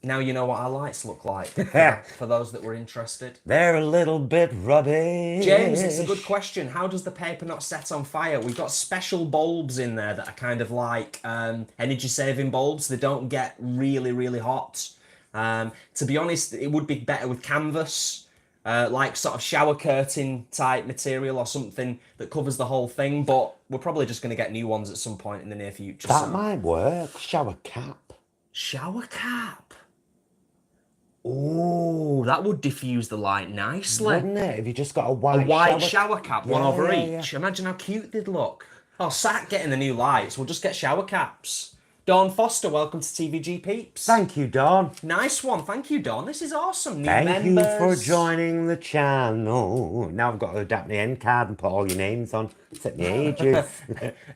Speaker 2: Now you know what our lights look like, for those that were interested.
Speaker 1: They're a little bit rubbish.
Speaker 2: James, it's a good question. How does the paper not set on fire? We've got special bulbs in there that are kind of like energy-saving bulbs. They don't get really, really hot. To be honest, it would be better with canvas, like sort of shower curtain type material or something that covers the whole thing. But we're probably just going to get new ones at some point in the near future.
Speaker 1: That might work. Shower cap.
Speaker 2: Shower cap. Oh, that would diffuse the light nicely.
Speaker 1: Wouldn't it? If you just got a white
Speaker 2: shower cap, one over each. Yeah. Imagine how cute they'd look. Oh, sack getting the new lights. We'll just get shower caps. Dawn Foster, welcome to TVG Peeps.
Speaker 1: Thank you, Dawn.
Speaker 2: Nice one. Thank you, Dawn. This is awesome. New
Speaker 1: Thank
Speaker 2: members.
Speaker 1: you for joining the channel. Now I've got to adapt my end card and put all your names on. Set my ages.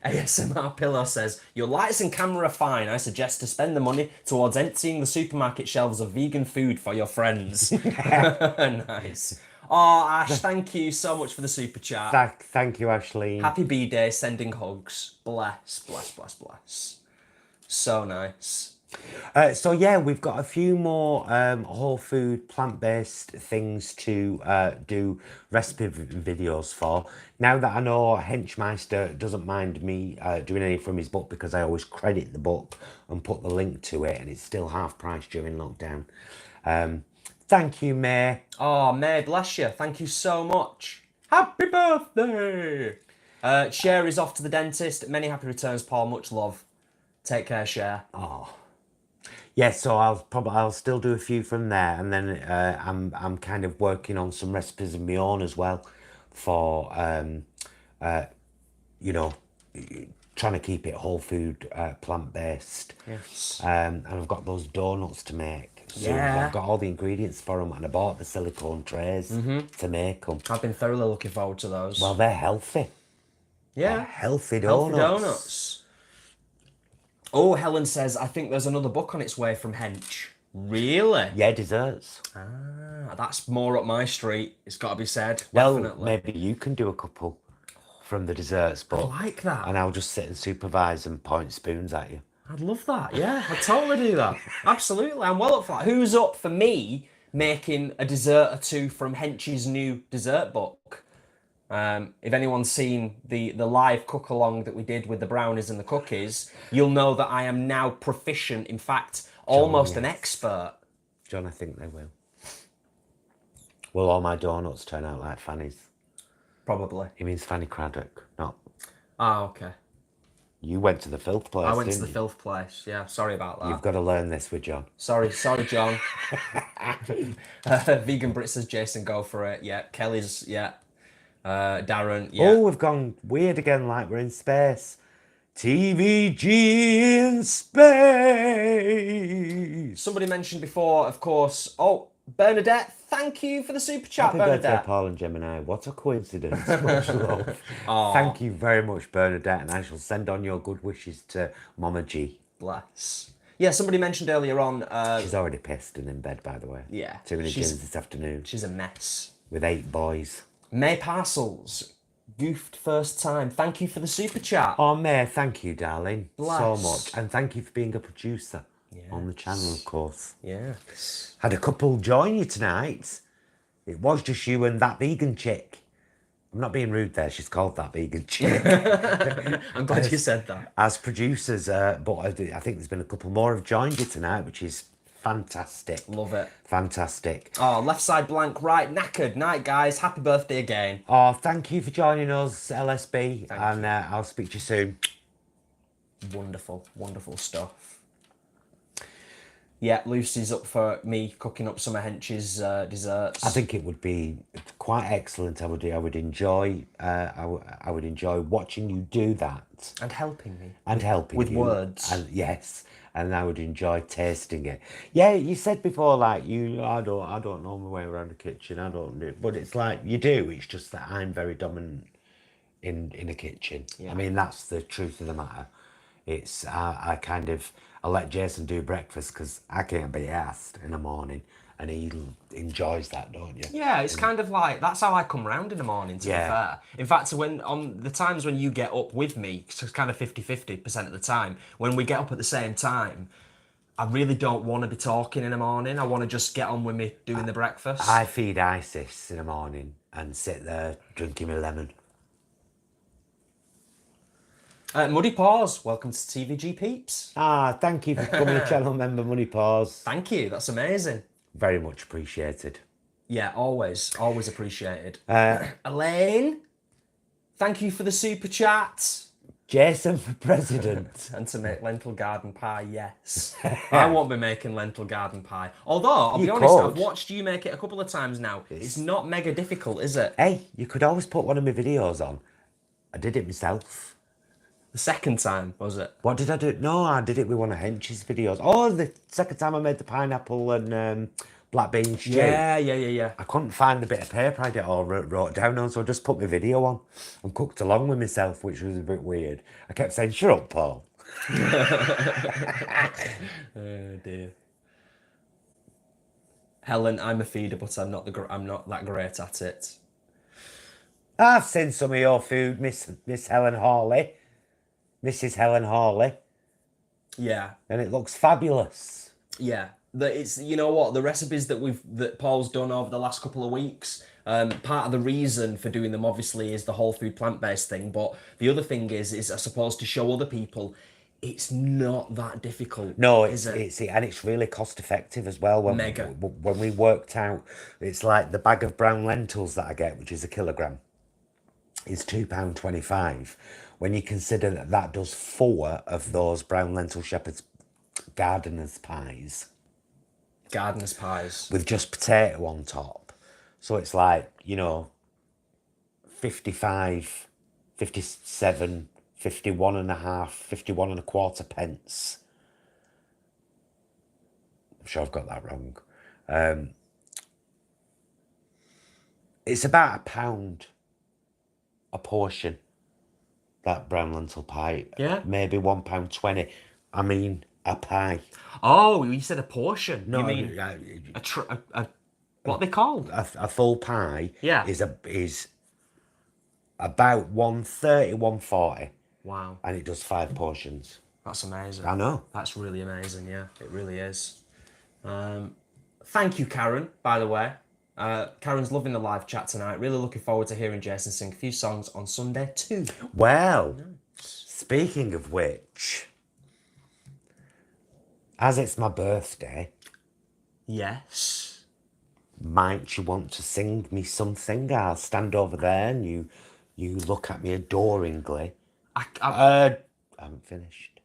Speaker 2: ASMR Pillow says, your lights and camera are fine. I suggest to spend the money towards emptying the supermarket shelves of vegan food for your friends. Nice. Oh, Ash, thank you so much for the super chat.
Speaker 1: Thank you, Ashleen.
Speaker 2: Happy B-Day, sending hugs. Bless, bless, bless, bless. So nice.
Speaker 1: So yeah, we've got a few more whole food, plant-based things to do recipe videos for. Now that I know Henchmeister doesn't mind me doing any from his book, because I always credit the book and put the link to it, and it's still half price during lockdown. Thank you, May.
Speaker 2: Oh, May, bless you. Thank you so much. Happy birthday! Cher is off to the dentist. Many happy returns, Paul. Much love. Take care, Cher.
Speaker 1: Oh. Yeah, so I'll still do a few from there, and then I'm kind of working on some recipes of my own as well, for you know, trying to keep it whole food, plant-based.
Speaker 2: Yes.
Speaker 1: And I've got those donuts to make. So
Speaker 2: Yeah.
Speaker 1: I've got all the ingredients for them, and I bought the silicone trays to make them.
Speaker 2: I've been thoroughly looking forward to those.
Speaker 1: Well, they're healthy.
Speaker 2: yeah.
Speaker 1: They're healthy donuts.
Speaker 2: Healthy donuts. Oh, Helen says, I think there's another book on its way from Hench. Really?
Speaker 1: Yeah, desserts.
Speaker 2: Ah, that's more up my street. It's got to be said.
Speaker 1: Well,
Speaker 2: Definitely.
Speaker 1: maybe you can do a couple from the desserts book.
Speaker 2: I like that.
Speaker 1: And I'll just sit and supervise and point spoons at you.
Speaker 2: I'd love that. Yeah, I'd totally do that. Absolutely. I'm well up for that. Who's up for me making a dessert or two from Hench's new dessert book? If anyone's seen the live cook along that we did with the brownies and the cookies, you'll know that I am now proficient. In fact, almost an expert.
Speaker 1: John, I think they will. Will all my donuts turn out like Fanny's?
Speaker 2: Probably.
Speaker 1: He means Fanny Craddock, not.
Speaker 2: Ah, okay.
Speaker 1: You went to the filth place.
Speaker 2: I went to the
Speaker 1: didn't you?
Speaker 2: filth place. Yeah, sorry about that.
Speaker 1: You've got to learn this with John.
Speaker 2: Sorry, John. Vegan Brit says Jason, go for it. Yeah, Kelly's, yeah. Darren, yeah.
Speaker 1: Oh, we've gone weird again, like we're in space. TVG in space.
Speaker 2: Somebody mentioned before, of course. Oh, Bernadette, thank you for the super chat,
Speaker 1: Happy
Speaker 2: Bernadette.
Speaker 1: birthday, Paul and Gemini. What a coincidence. Much love. Thank you very much, Bernadette, and I shall send on your good wishes to Mama G.
Speaker 2: Bless. Yeah, somebody mentioned earlier on.
Speaker 1: She's already pissed and in bed, by the way.
Speaker 2: Yeah,
Speaker 1: Too many gins this afternoon.
Speaker 2: She's a mess.
Speaker 1: With 8 boys.
Speaker 2: May Parcels, goofed first time. Thank you for the super chat.
Speaker 1: Oh, May, thank you, darling.
Speaker 2: Bless.
Speaker 1: So much. And thank you for being a producer on the channel, of course.
Speaker 2: Yes.
Speaker 1: Had a couple join you tonight. It was just you and that vegan chick. I'm not being rude there. She's called that vegan chick.
Speaker 2: I'm glad you said that.
Speaker 1: As producers, but I think there's been a couple more have joined you tonight, which is fantastic.
Speaker 2: Love it.
Speaker 1: Fantastic.
Speaker 2: Oh, left side blank, right, knackered. Night, guys. Happy birthday again.
Speaker 1: Oh, thank you for joining us, LSB. And I'll speak to you soon.
Speaker 2: Wonderful, wonderful stuff. Yeah, Lucy's up for me cooking up some of Hench's desserts.
Speaker 1: I think it would be quite excellent. I would enjoy. I would enjoy watching you do that
Speaker 2: and helping me.
Speaker 1: And helping
Speaker 2: with
Speaker 1: you.
Speaker 2: words.
Speaker 1: And yes, and I would enjoy tasting it. Yeah, you said before, like I don't know my way around the kitchen. I don't do, but it's like you do. It's just that I'm very dominant in a kitchen. Yeah. I mean, that's the truth of the matter. It's I let Jason do breakfast because I can't be asked in the morning, and he enjoys that, don't you?
Speaker 2: Yeah, it's kind of like, that's how I come round in the morning, to be fair. In fact, when on the times when you get up with me, it's kind of 50-50% of the time, when we get up at the same time, I really don't want to be talking in the morning. I want to just get on with me doing the breakfast.
Speaker 1: I feed Isis in the morning and sit there drinking my lemon.
Speaker 2: Muddy Paws, welcome to TVG Peeps.
Speaker 1: Thank you for becoming a channel member, Muddy Paws.
Speaker 2: Thank you, that's amazing.
Speaker 1: Very much appreciated.
Speaker 2: Yeah, always appreciated. Elaine, thank you for the super chat.
Speaker 1: Jason for president.
Speaker 2: And to make lentil garden pie, yes. I won't be making lentil garden pie. Although, I'll be honest, I've watched you make it a couple of times now. It's not mega difficult, is it?
Speaker 1: Hey, you could always put one of my videos on. I did it myself.
Speaker 2: The second time, was it?
Speaker 1: What did I do? No, I did it with one of Hench's videos. Oh, the second time I made the pineapple and black bean stew.
Speaker 2: Yeah.
Speaker 1: I couldn't find the bit of paper I did all wrote down on, so I just put my video on and cooked along with myself, which was a bit weird. I kept saying, shut up, Paul.
Speaker 2: Oh, dear. Helen, I'm a feeder, but I'm not that great at it.
Speaker 1: I've seen some of your food, Miss Helen Hawley. Mrs. Helen Hawley.
Speaker 2: Yeah.
Speaker 1: And it looks fabulous.
Speaker 2: Yeah. It's, you know what, the recipes that Paul's done over the last couple of weeks, part of the reason for doing them obviously is the whole food plant-based thing, but the other thing is I suppose to show other people it's not that difficult.
Speaker 1: No,
Speaker 2: is it?
Speaker 1: and it's really cost effective as well.
Speaker 2: Mega.
Speaker 1: When we worked out, it's like the bag of brown lentils that I get, which is a kilogram, is £2.25. When you consider that does 4 of those brown lentil shepherd's gardener's pies.
Speaker 2: Gardener's pies.
Speaker 1: With just potato on top. So it's like, 55, 57, 51 and a half, 51 and a quarter pence. I'm sure I've got that wrong. It's about £1 a portion, that brown lentil pie.
Speaker 2: Yeah.
Speaker 1: Maybe £1.20. I mean, a pie.
Speaker 2: Oh, you said a portion.
Speaker 1: No,
Speaker 2: you mean what are they called?
Speaker 1: A full pie.
Speaker 2: Yeah.
Speaker 1: Is about 130, 140.
Speaker 2: Wow.
Speaker 1: And it does 5 portions.
Speaker 2: That's amazing.
Speaker 1: I know.
Speaker 2: That's really amazing, yeah. It really is. Thank you, Karen, by the way. Karen's loving the live chat tonight. Really looking forward to hearing Jason sing a few songs on Sunday too.
Speaker 1: Well, speaking of which, as it's my birthday...
Speaker 2: Yes?
Speaker 1: Might you want to sing me something? I'll stand over there and you look at me adoringly. I haven't finished.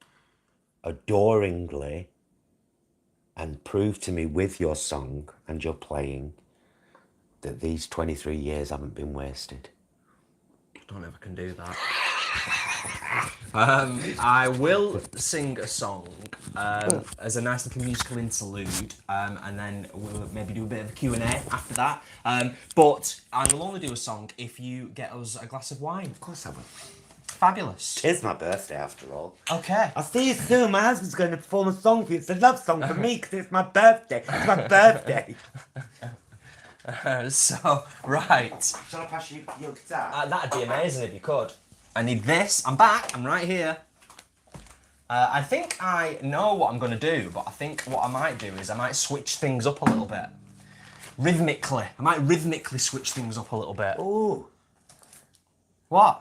Speaker 1: Adoringly, and prove to me with your song and your playing that these 23 years haven't been wasted.
Speaker 2: Don't ever can do that. I will sing a song as a nice little musical interlude, and then we'll maybe do a bit of a Q&A after that. But I will only do a song if you get us a glass of wine.
Speaker 1: Of course I will.
Speaker 2: Fabulous.
Speaker 1: It's my birthday after all.
Speaker 2: Okay.
Speaker 1: I'll see you soon. My husband's going to perform a song for you. It's a love song for me because it's my birthday. It's my birthday.
Speaker 2: Right.
Speaker 1: Shall I pass you your guitar?
Speaker 2: That'd be amazing if you could. I need this. I'm back. I'm right here. I think I know what I'm going to do, but I think what I might do is I might switch things up a little bit. Rhythmically. I might rhythmically switch things up a little bit.
Speaker 1: Ooh.
Speaker 2: What?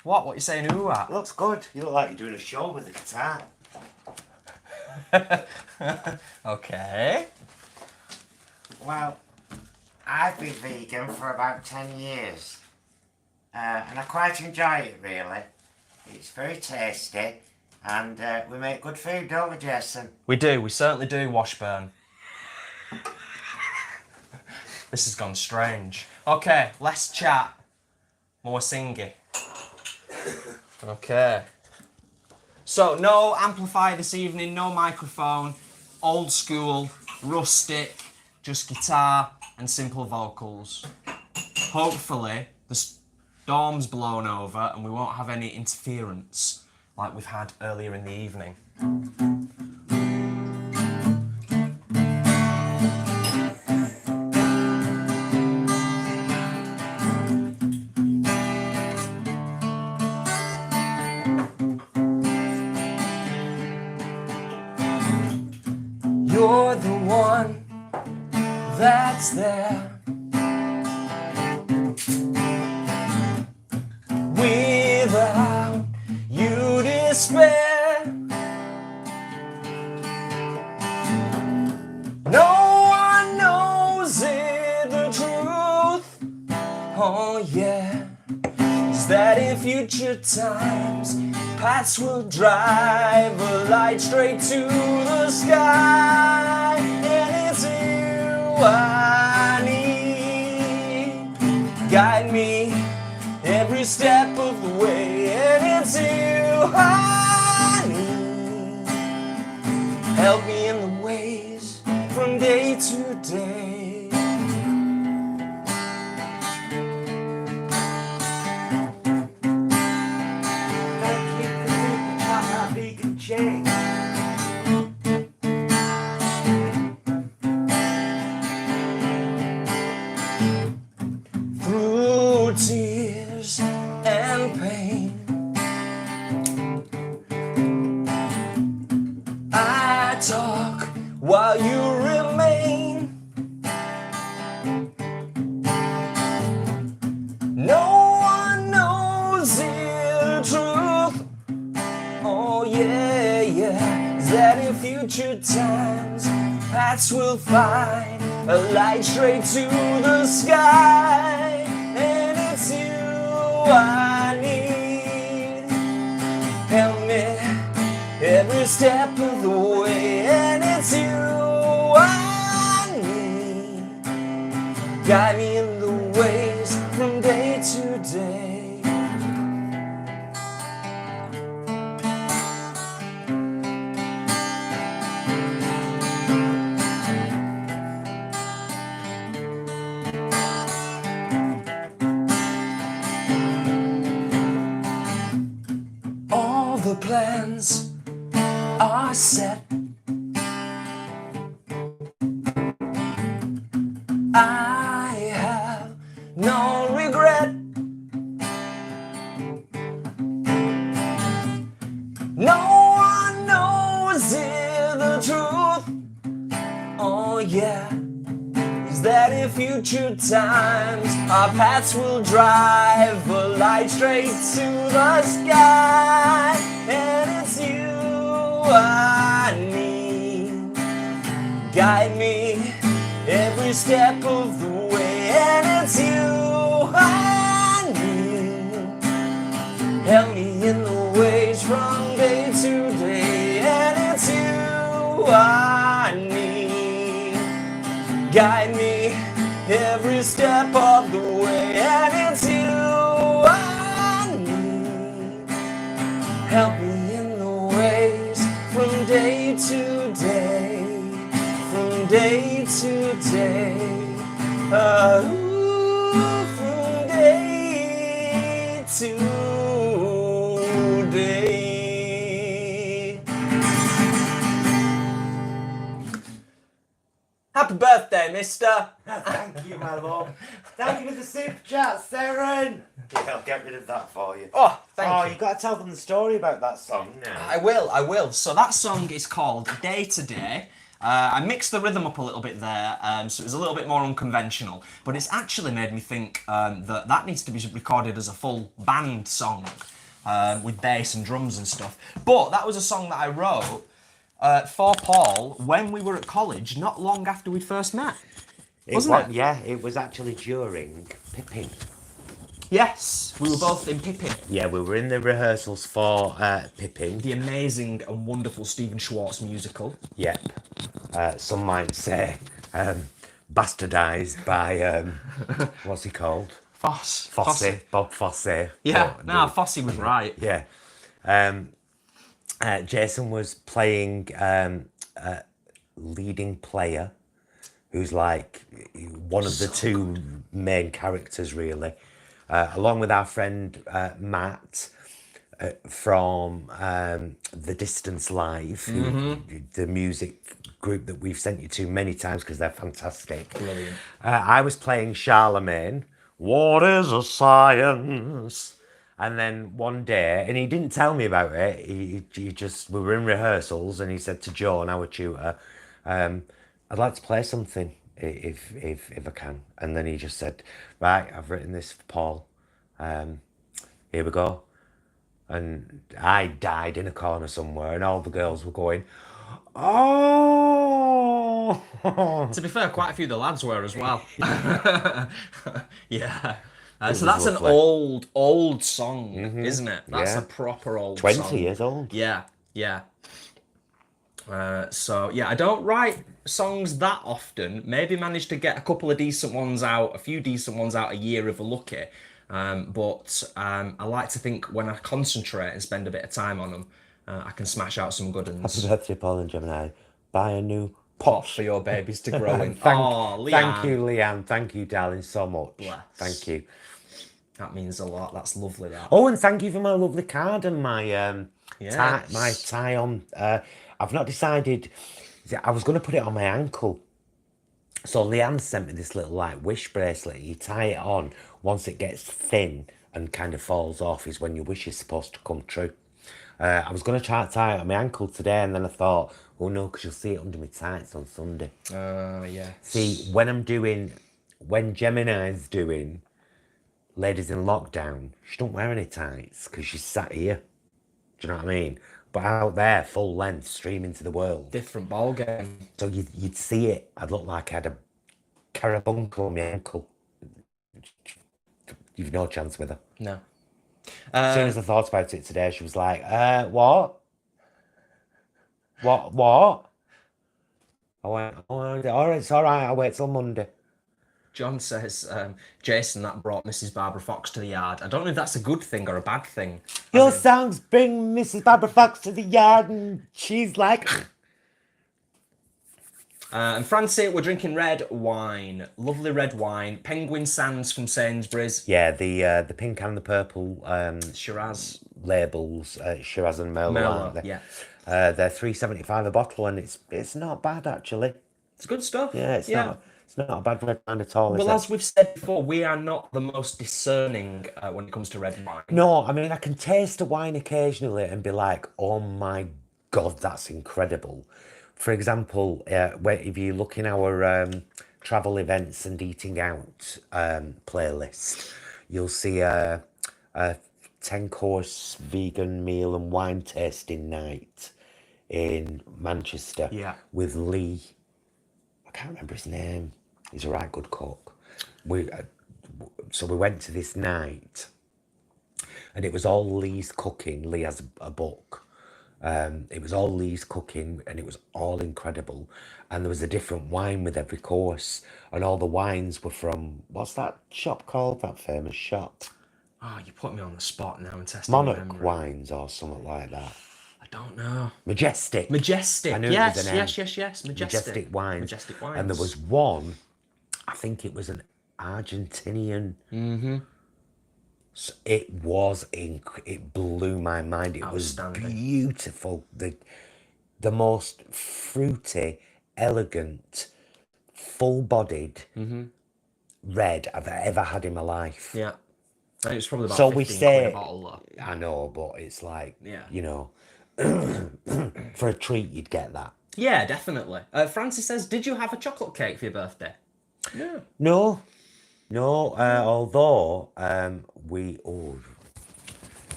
Speaker 2: What are you saying ooh at?
Speaker 1: Looks good. You look like you're doing a show with the guitar.
Speaker 2: Okay.
Speaker 1: Well, I've been vegan for about 10 years. And I quite enjoy it, really. It's very tasty. And we make good food, don't we, Jason?
Speaker 2: We do. We certainly do, Washburn. This has gone strange. Okay, less chat. More singing. Okay. So, no amplifier this evening, no microphone. Old school, rustic, just guitar and simple vocals. Hopefully, the storm's blown over and we won't have any interference like we've had earlier in the evening. You're the one that's there without you despair. No one knows it, the truth. Oh yeah, is that in future times paths will drive a light straight to the sky, and it's you I need. Guide me every step of the way, and it's you I need. Help me in the ways from day to day. through tears and pain. I talk while you remain. No one knows the truth. Oh yeah, yeah. That in future times paths will find a light straight to the sky. And it's you I need. Help me every step of the way. And it's you I need. Guide me in the ways from day to day. All the plans are set. I have no regret. No one knows the truth. Oh yeah, is that in future times our paths will drive a light straight to the sky. And it's you I need. Guide me every step of the way. And it's you I need. Help me in the ways from day to day. And it's you I need. Guide me every step of the way. And it's you I need. Help me in the ways from day to day. From day to day. From day to day. Happy birthday, mister.
Speaker 1: Thank you, my love. Thank you for the super chat, Saren. Yeah, I'll get rid of that for you.
Speaker 2: Oh, thank you.
Speaker 1: You've got to tell them the story about that song now.
Speaker 2: I will. So that song is called Day to Day. I mixed the rhythm up a little bit there, so it was a little bit more unconventional. But it's actually made me think that needs to be recorded as a full band song with bass and drums and stuff. But that was a song that I wrote for Paul when we were at college, not long after we first met. Wasn't it?
Speaker 1: Yeah, it was actually during Pippin.
Speaker 2: Yes, we were both in Pippin.
Speaker 1: Yeah, we were in the rehearsals for Pippin.
Speaker 2: The amazing and wonderful Stephen Schwartz musical.
Speaker 1: Yep. Some might say bastardised by, what's he called?
Speaker 2: Fosse.
Speaker 1: Bob Fosse.
Speaker 2: Yeah, Fosse was right.
Speaker 1: Yeah. Jason was playing leading player, who's like one of the two main characters, really. Along with our friend Matt from The Distance Live, the music group that we've sent you to many times because they're fantastic.
Speaker 2: Brilliant.
Speaker 1: I was playing Charlemagne. What is a science? And then one day, and he didn't tell me about it, he just, we were in rehearsals and he said to Joan, our tutor, I'd like to play something if I can. And then he just said, right, I've written this for Paul. Here we go. And I died in a corner somewhere and all the girls were going, oh!
Speaker 2: To be fair, quite a few of the lads were as well. Yeah. So that's
Speaker 1: lovely.
Speaker 2: an old song, isn't it? That's a proper old
Speaker 1: 20
Speaker 2: song.
Speaker 1: years old.
Speaker 2: Yeah. So yeah, I don't write songs that often. Maybe manage to get a couple of decent ones out, a few decent ones out a year if we're lucky. But I like to think when I concentrate and spend a bit of time on them, I can smash out some good ones.
Speaker 1: Happy birthday, Paul and Gemini. Buy a new
Speaker 2: Pot for your babies to grow in.
Speaker 1: Thank you, Leanne. Thank you, darling, so much.
Speaker 2: Bless.
Speaker 1: Thank you.
Speaker 2: That means a lot. That's lovely. That.
Speaker 1: Oh, and thank you for my lovely card and my
Speaker 2: Yes.
Speaker 1: tie on. I've not decided. I was going to put it on my ankle. So Leanne sent me this little like wish bracelet. You tie it on once it gets thin and kind of falls off is when your wish is supposed to come true. I was going to try to tie it on my ankle today, and then I thought, oh no, because you'll see it under my tights on Sunday.
Speaker 2: Yeah.
Speaker 1: See, when Gemini's doing Ladies in Lockdown, she don't wear any tights because she's sat here. Do you know what I mean? But out there, full length, streaming to the world.
Speaker 2: Different ball game.
Speaker 1: So you'd see it. I'd look like I had a carbuncle on my ankle. You've no chance with her.
Speaker 2: No.
Speaker 1: As soon as I thought about it today, she was like, what? What? I went, oh, all right, it's all right, I'll wait till Monday.
Speaker 2: John says, Jason, that brought Mrs. Barbara Fox to the yard. I don't know if that's a good thing or a bad thing.
Speaker 1: Your songs bring Mrs. Barbara Fox to the yard, and she's like...
Speaker 2: And Francie, we're drinking red wine. Lovely red wine. Penguin Sands from Sainsbury's.
Speaker 1: Yeah, the pink and the purple
Speaker 2: Shiraz.
Speaker 1: labels, Shiraz and Merlot, aren't they?
Speaker 2: Yeah.
Speaker 1: They're $3.75 a bottle, and it's not bad actually.
Speaker 2: It's good stuff.
Speaker 1: Yeah, it's not a bad red wine at all.
Speaker 2: Well, as we've said before, we are not the most discerning when it comes to red wine.
Speaker 1: No, I mean, I can taste a wine occasionally and be like, oh my God, that's incredible. For example, if you look in our travel events and eating out playlist, you'll see a 10-course vegan meal and wine tasting night in Manchester with Lee. I can't remember his name. He's a right good cook. So we went to this night, and it was all Lee's cooking. Lee has a book. It was all Lee's cooking, and it was all incredible. And there was a different wine with every course, and all the wines were from, what's that shop called? That famous shop?
Speaker 2: Oh, you put me on the spot now and testing
Speaker 1: Monarch Wines or something like that.
Speaker 2: I don't know.
Speaker 1: Majestic.
Speaker 2: I knew
Speaker 1: it was an M.
Speaker 2: Yes.
Speaker 1: Majestic Wines.
Speaker 2: Majestic Wines.
Speaker 1: And there was one, I think it was an Argentinian. So it blew my mind. It was beautiful. The most fruity, elegant, full-bodied red I've ever had in my life.
Speaker 2: Yeah. And it's probably about
Speaker 1: so
Speaker 2: 15
Speaker 1: we say,
Speaker 2: quid a bottle though.
Speaker 1: I know, but it's like,
Speaker 2: Yeah.
Speaker 1: you know, for a treat you'd get that.
Speaker 2: Yeah, definitely. Francis says, did you have a chocolate cake for your birthday?
Speaker 1: No. Although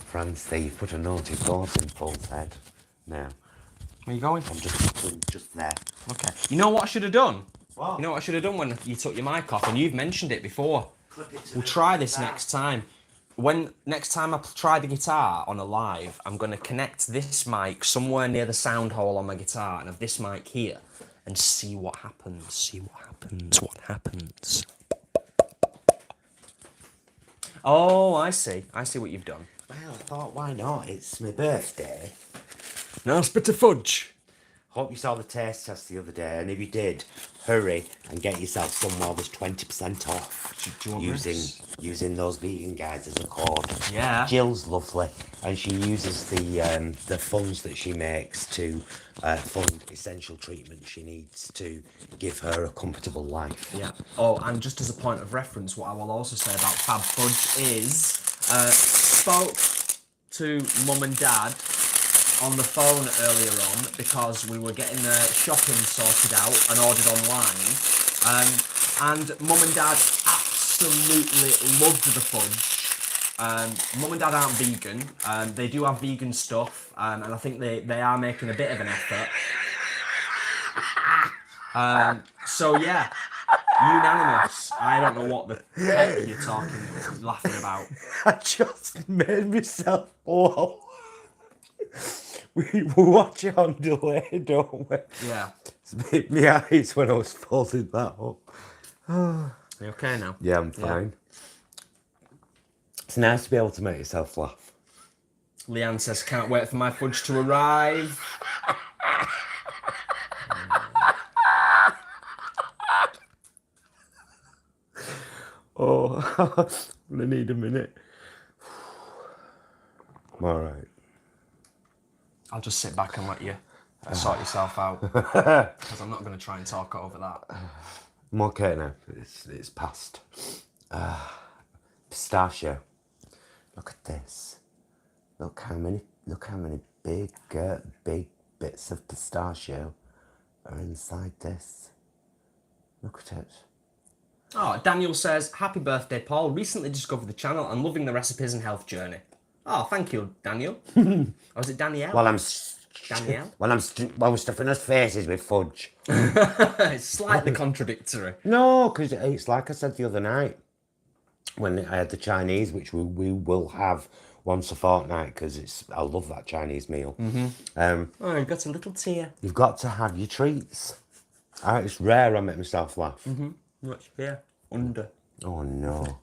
Speaker 1: Francis, you've put a naughty thought in Paul's head now.
Speaker 2: Where are you going?
Speaker 1: I'm just there.
Speaker 2: Okay. You know what I should have done?
Speaker 1: What?
Speaker 2: You know what I should have done when you took your mic off, and you've mentioned it before. We'll try this next time. Next time I try the guitar on a live, I'm going to connect this mic somewhere near the sound hole on my guitar and have this mic here and see what happens. What happens. Oh, I see what you've done.
Speaker 1: Well, I thought, why not? It's my birthday.
Speaker 2: Nice bit of fudge.
Speaker 1: Hope you saw the taste test the other day, and if you did, hurry and get yourself somewhere there's 20% off using those vegan guides as a code.
Speaker 2: Yeah.
Speaker 1: Jill's lovely, and she uses the funds that she makes to fund essential treatment she needs to give her a comfortable life.
Speaker 2: Yeah. Oh, and just as a point of reference, what I will also say about Fab Fudge is spoke to Mum and Dad on the phone earlier on because we were getting the shopping sorted out and ordered online, and Mum and Dad absolutely loved the fudge. Mum and Dad aren't vegan, they do have vegan stuff, and I think they are making a bit of an effort. So yeah, unanimous. I don't know what the heck you're laughing about.
Speaker 1: I just made myself whoa. We watch it on delay, don't we?
Speaker 2: Yeah.
Speaker 1: It's my eyes when I was folding that up.
Speaker 2: Are you okay now?
Speaker 1: Yeah, I'm fine. It's nice to be able to make yourself laugh.
Speaker 2: Leanne says, can't wait for my fudge to arrive.
Speaker 1: Oh, I'm gonna need a minute. I'm all right.
Speaker 2: I'll just sit back and let you sort yourself out, because I'm not going to try and talk over that.
Speaker 1: I'm okay now. It's past. pistachio. Look at this. Look how many big bits of pistachio are inside this. Look at it.
Speaker 2: Oh, Daniel says, happy birthday, Paul. Recently discovered the channel and loving the recipes and health journey. Oh, thank you, Daniel. Or is it Danielle? Danielle?
Speaker 1: While we're stuffing us faces with fudge.
Speaker 2: It's slightly contradictory.
Speaker 1: No, because it's like I said the other night when I had the Chinese, which we will have once a fortnight because I love that Chinese meal.
Speaker 2: Oh, I got a little tear.
Speaker 1: You've got to have your treats. It's rare I make myself laugh.
Speaker 2: What's here? Under.
Speaker 1: Oh no.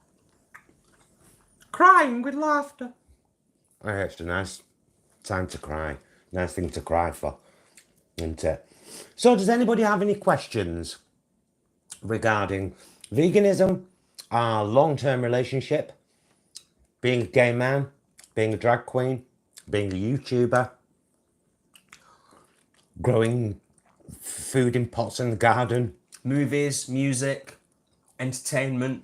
Speaker 2: Crying with laughter.
Speaker 1: It's a nice time to cry. Nice thing to cry for, isn't it? So does anybody have any questions regarding veganism, our long-term relationship, being a gay man, being a drag queen, being a YouTuber, growing food in pots in the garden?
Speaker 2: Movies, music, entertainment.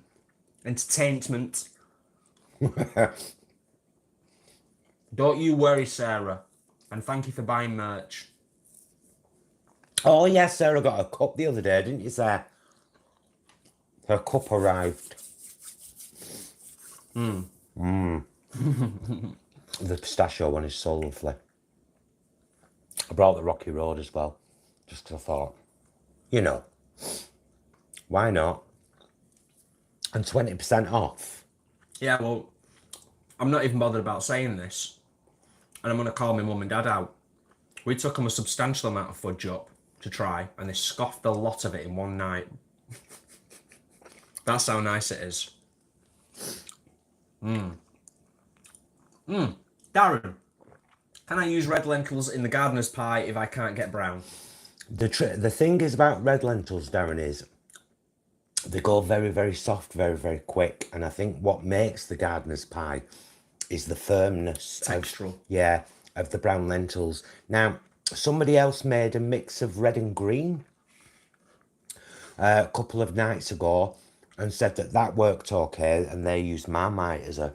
Speaker 2: Don't you worry, Sarah. And thank you for buying merch.
Speaker 1: Oh yes, Sarah got a cup the other day, didn't you, Sarah? Her cup arrived. The pistachio one is so lovely. I brought the Rocky Road as well, just because I thought, you know, why not? And 20% off.
Speaker 2: Yeah, well, I'm not even bothered about saying this. And I'm going to call my mum and dad out. We took them a substantial amount of fudge up to try, and they scoffed a lot of it in one night. That's how nice it is. Darren, can I use red lentils in the gardener's pie if I can't get brown?
Speaker 1: The thing is about red lentils, Darren, is they go very, very soft, very, very quick. And I think what makes the gardener's pie is the firmness.
Speaker 2: Textural.
Speaker 1: Of the brown lentils. Now, somebody else made a mix of red and green a couple of nights ago and said that worked okay, and they used Marmite as a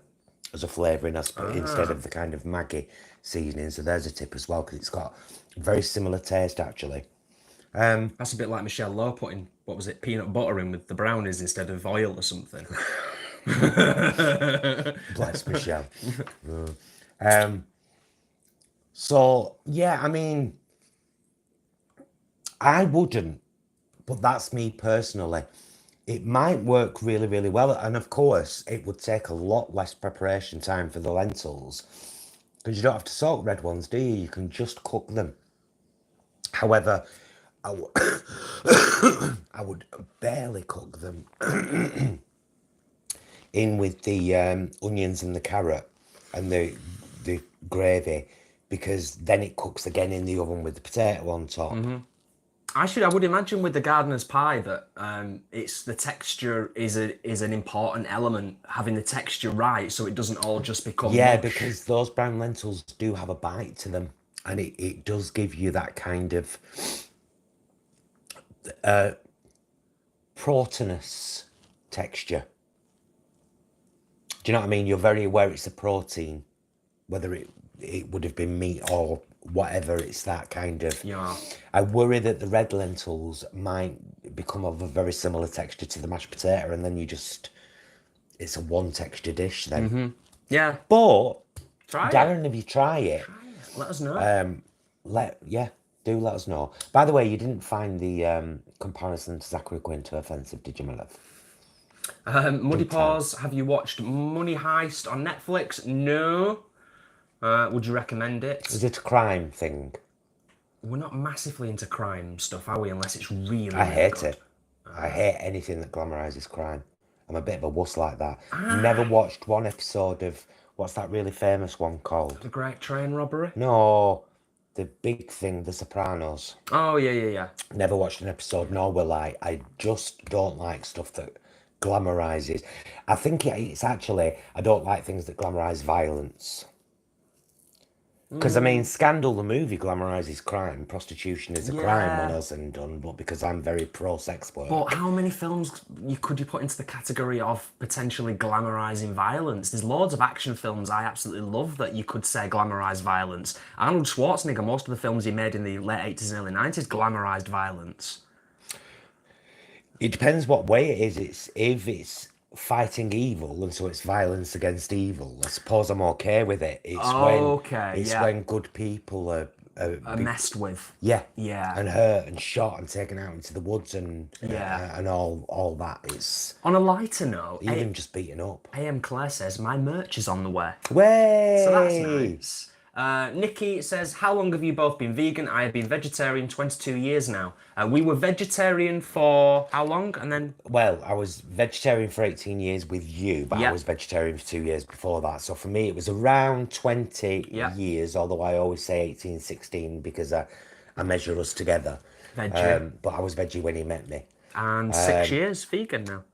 Speaker 1: flavouring instead of the kind of Maggi seasoning. So there's a tip as well, because it's got a very similar taste actually.
Speaker 2: That's a bit like Michelle Lowe putting, what was it, peanut butter in with the brownies instead of oil or something.
Speaker 1: Bless Michelle. So yeah, I mean, I wouldn't, but that's me personally. It might work really, really well, and of course it would take a lot less preparation time for the lentils, because you don't have to soak red ones, do you? You can just cook them. However, I would barely cook them in with the onions and the carrot and the gravy, because then it cooks again in the oven with the potato on top.
Speaker 2: Actually, I would imagine with the gardener's pie that it's the texture is an important element, having the texture right so it doesn't all just become mush.
Speaker 1: Because those brown lentils do have a bite to them, and it does give you that kind of proteinous texture. Do you know what I mean? You're very aware it's a protein, whether it would have been meat or whatever. It's that kind of.
Speaker 2: Yeah.
Speaker 1: I worry that the red lentils might become of a very similar texture to the mashed potato, and then it's a one texture dish then.
Speaker 2: Yeah.
Speaker 1: But
Speaker 2: Try
Speaker 1: Darren, if you try it,
Speaker 2: let us know.
Speaker 1: do let us know. By the way, you didn't find the comparison to Zachary Quinn too offensive, did you, my love?
Speaker 2: Muddy Paws, have you watched Money Heist on Netflix? No. Would you recommend it?
Speaker 1: Is it a crime thing?
Speaker 2: We're not massively into crime stuff, are we? Unless it's really,
Speaker 1: I hate
Speaker 2: good.
Speaker 1: it. I hate anything that glamorises crime. I'm a bit of a wuss like that. Never watched one episode of, what's that really famous one called?
Speaker 2: The Great Train Robbery?
Speaker 1: No, the big thing, The Sopranos.
Speaker 2: Oh, yeah.
Speaker 1: Never watched an episode, nor will I. I just don't like stuff that glamorises. I think it's actually, I don't like things that glamorise violence. Because I mean, Scandal the movie glamorises crime. Prostitution is a crime when else and done. But because I'm very pro sex work.
Speaker 2: But how many films could you put into the category of potentially glamorising violence? There's loads of action films I absolutely love that you could say glamorise violence. Arnold Schwarzenegger, most of the films he made in the late 80s and early 90s glamorised violence.
Speaker 1: It depends what way it is. If it's fighting evil and so it's violence against evil, I suppose I'm okay with it. It's when good people are
Speaker 2: messed with.
Speaker 1: Yeah.
Speaker 2: Yeah.
Speaker 1: And hurt and shot and taken out into the woods and all that. It's
Speaker 2: on a lighter note,
Speaker 1: even just beaten up.
Speaker 2: AM Claire says my merch is on the way.
Speaker 1: Way.
Speaker 2: So that's nice. Nikki says, how long have you both been vegan? I have been vegetarian 22 years now. We were vegetarian for how long? And then...
Speaker 1: Well, I was vegetarian for 18 years with you, but I was vegetarian for 2 years before that. So for me, it was around 20 years, although I always say 18, 16 because I measure us together.
Speaker 2: Veggie.
Speaker 1: But I was veggie when he met me.
Speaker 2: And 6 years vegan now.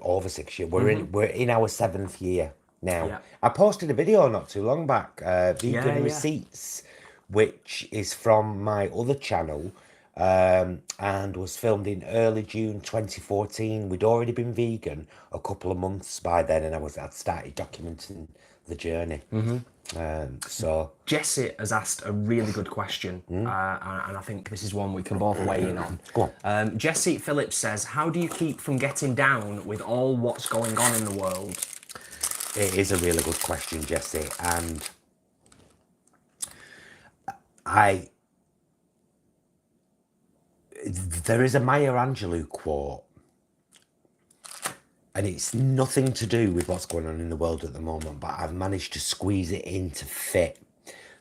Speaker 1: Over 6 years. We're in our 7th year now. I posted a video not too long back, Vegan Receipts, which is from my other channel, and was filmed in early June 2014. We'd already been vegan a couple of months by then, and I'd started documenting the journey. So
Speaker 2: Jessie has asked a really good question, and I think this is one we can both weigh in on.
Speaker 1: Go
Speaker 2: on. Jessie Phillips says, how do you keep from getting down with all what's going on in the world?
Speaker 1: It is a really good question, Jessie, and there is a Maya Angelou quote, and it's nothing to do with what's going on in the world at the moment, but I've managed to squeeze it in to fit.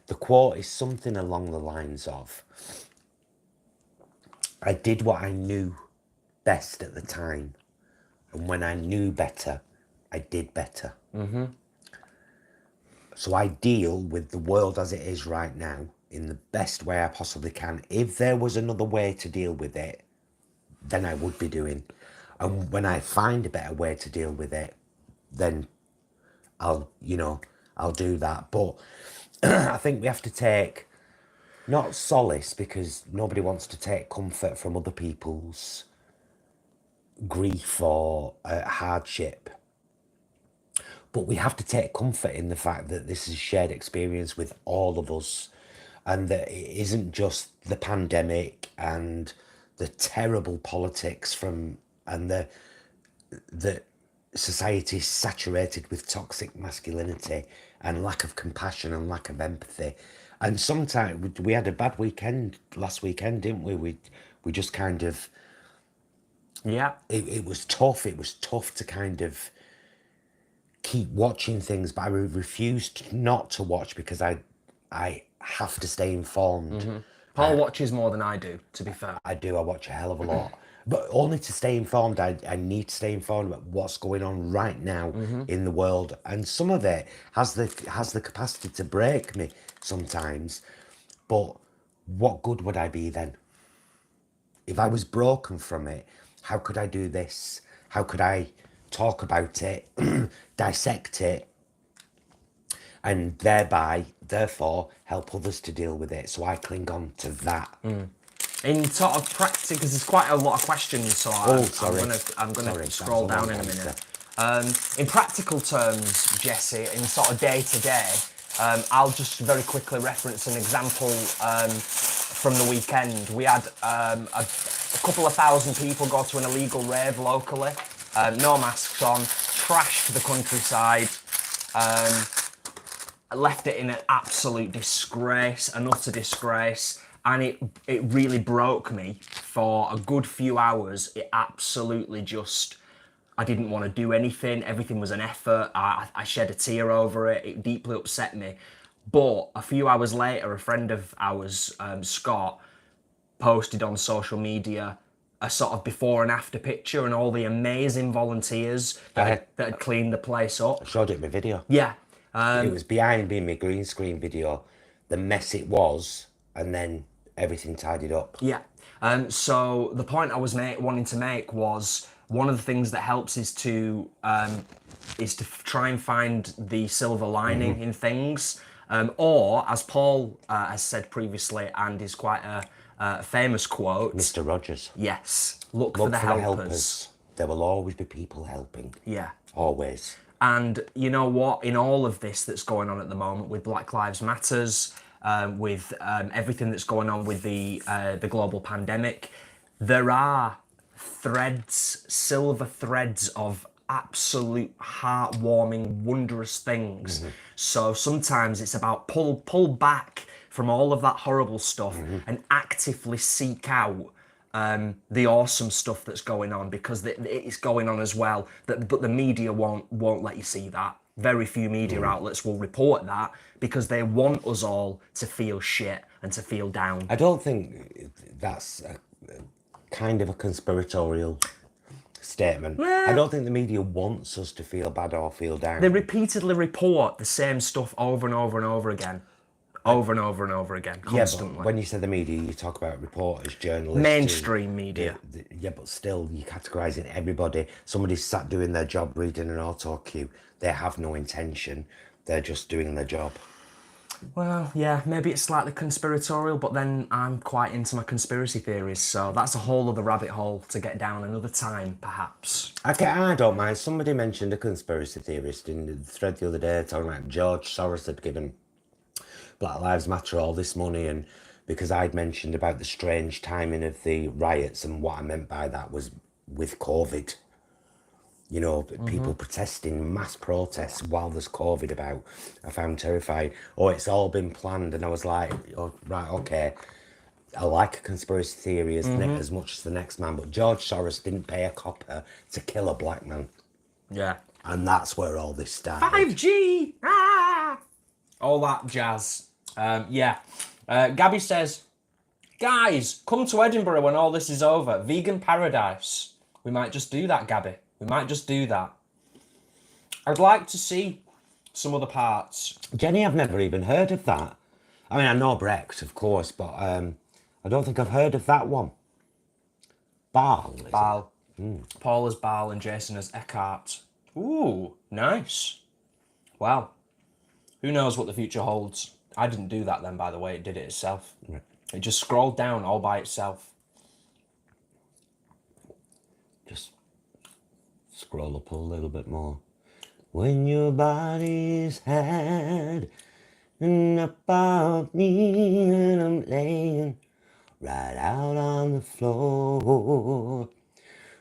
Speaker 1: The quote is something along the lines of, I did what I knew best at the time, and when I knew better, I did better. So I deal with the world as it is right now in the best way I possibly can. If there was another way to deal with it, then I would be doing. And when I find a better way to deal with it, then I'll do that. But I think we have to take, not solace, because nobody wants to take comfort from other people's grief or hardship. But we have to take comfort in the fact that this is a shared experience with all of us, and that it isn't just the pandemic and the terrible politics and the society is saturated with toxic masculinity and lack of compassion and lack of empathy. And sometimes we had a bad weekend last weekend, didn't we? We just kind of...
Speaker 2: Yeah.
Speaker 1: It was tough. It was tough to kind of keep watching things, but I refused not to watch because I have to stay informed.
Speaker 2: Paul watches more than I do, to be fair.
Speaker 1: I do. I watch a hell of a lot. But only to stay informed, I need to stay informed about what's going on right now in the world. And some of it has the capacity to break me sometimes. But what good would I be then? If I was broken from it, how could I do this? How could I talk about it, dissect it, and therefore help others to deal with it? So I cling on to that.
Speaker 2: In sort of practice, because there's quite a lot of questions, so I'm gonna scroll down in a minute. In practical terms, Jessie, in sort of day to day, I'll just very quickly reference an example from the weekend. We had a couple of thousand people go to an illegal rave locally. No masks on, trashed the countryside, left it in an absolute disgrace, an utter disgrace, and it really broke me for a good few hours. It absolutely just, I didn't want to do anything. Everything was an effort. I shed a tear over it. It deeply upset me. But a few hours later, a friend of ours, Scott, posted on social media a sort of before and after picture and all the amazing volunteers that had cleaned the place up.
Speaker 1: I showed it in my video.
Speaker 2: Yeah.
Speaker 1: It was behind me in my green screen video, the mess it was, and then everything tidied up.
Speaker 2: Yeah. So the point I was wanting to make was, one of the things that helps is to try and find the silver lining in things. Or, as Paul has said previously, and is quite a famous quote,
Speaker 1: Mr. Rogers.
Speaker 2: yes, look for the helpers.
Speaker 1: There will always be people helping.
Speaker 2: Yeah.
Speaker 1: Always.
Speaker 2: And you know what? In all of this that's going on at the moment with Black Lives Matters, with everything that's going on with the global pandemic, there are threads, silver threads of absolute heartwarming, wondrous things. So sometimes it's about pull back from all of that horrible stuff and actively seek out the awesome stuff that's going on, because it's going on as well. But the media won't let you see that. Very few media outlets will report that because they want us all to feel shit and to feel down.
Speaker 1: I don't think that's a kind of a conspiratorial statement. I don't think the media wants us to feel bad or feel down.
Speaker 2: They repeatedly report the same stuff over and over and over again. Over and over and over again, constantly.
Speaker 1: Yeah, but when you say the media, you talk about reporters, journalists.
Speaker 2: Mainstream media.
Speaker 1: Yeah, but still, you're categorising everybody. Somebody's sat doing their job, reading an auto cue. They have no intention. They're just doing their job.
Speaker 2: Well, yeah, maybe it's slightly conspiratorial, but then I'm quite into my conspiracy theories, so that's a whole other rabbit hole to get down another time, perhaps.
Speaker 1: Okay, I don't mind. Somebody mentioned a conspiracy theorist in the thread the other day talking about George Soros had given Black Lives Matter all this money, and because I'd mentioned about the strange timing of the riots, and what I meant by that was with COVID. You know, people protesting, mass protests while there's COVID about, I found terrifying. Oh, it's all been planned. And I was like, oh, right, okay. I like a conspiracy theory as much as the next man, but George Soros didn't pay a copper to kill a black man.
Speaker 2: Yeah.
Speaker 1: And that's where all this started.
Speaker 2: 5G! Ah! All that jazz. Yeah. Gabby says, guys, come to Edinburgh when all this is over. Vegan paradise. We might just do that, Gabby. We might just do that. I'd like to see some other parts.
Speaker 1: Jenny, I've never even heard of that. I mean, I know Brecht, of course, but I don't think I've heard of that one. Baal.
Speaker 2: Baal. Paul as Baal and Jason as Eckhart. Ooh, nice. Well, who knows what the future holds. I didn't do that then, by the way. It did it itself.
Speaker 1: Right.
Speaker 2: It just scrolled down all by itself.
Speaker 1: Just scroll up a little bit more. When your body's had enough of me and I'm laying right out on the floor.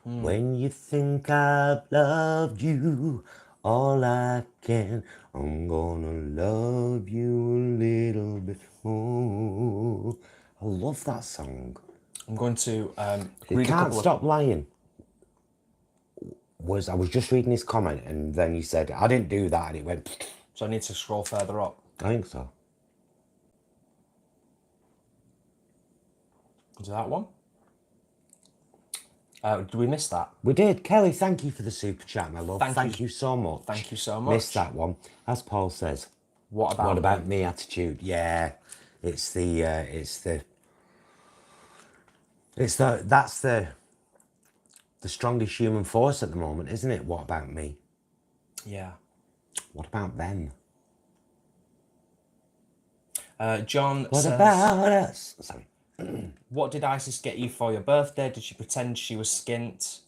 Speaker 1: When you think I've loved you all I can, I'm gonna love you a little bit more. I love that song.
Speaker 2: I'm going to
Speaker 1: You Can't Stop Lying. I was just reading his comment, and then he said, I didn't do that, and it went...
Speaker 2: So I need to scroll further up.
Speaker 1: I think so.
Speaker 2: Is that one? Did we miss that?
Speaker 1: We did. Kelly, thank you for the super chat, my love.
Speaker 2: Thank
Speaker 1: you so much.
Speaker 2: Thank you so much.
Speaker 1: Missed that one. As Paul says.
Speaker 2: What about
Speaker 1: me attitude? Yeah. That's the strongest human force at the moment, isn't it? What about me?
Speaker 2: Yeah.
Speaker 1: What about them?
Speaker 2: John
Speaker 1: What
Speaker 2: says,
Speaker 1: about us? Sorry.
Speaker 2: what did Isis get you for your birthday? Did she pretend she was skint?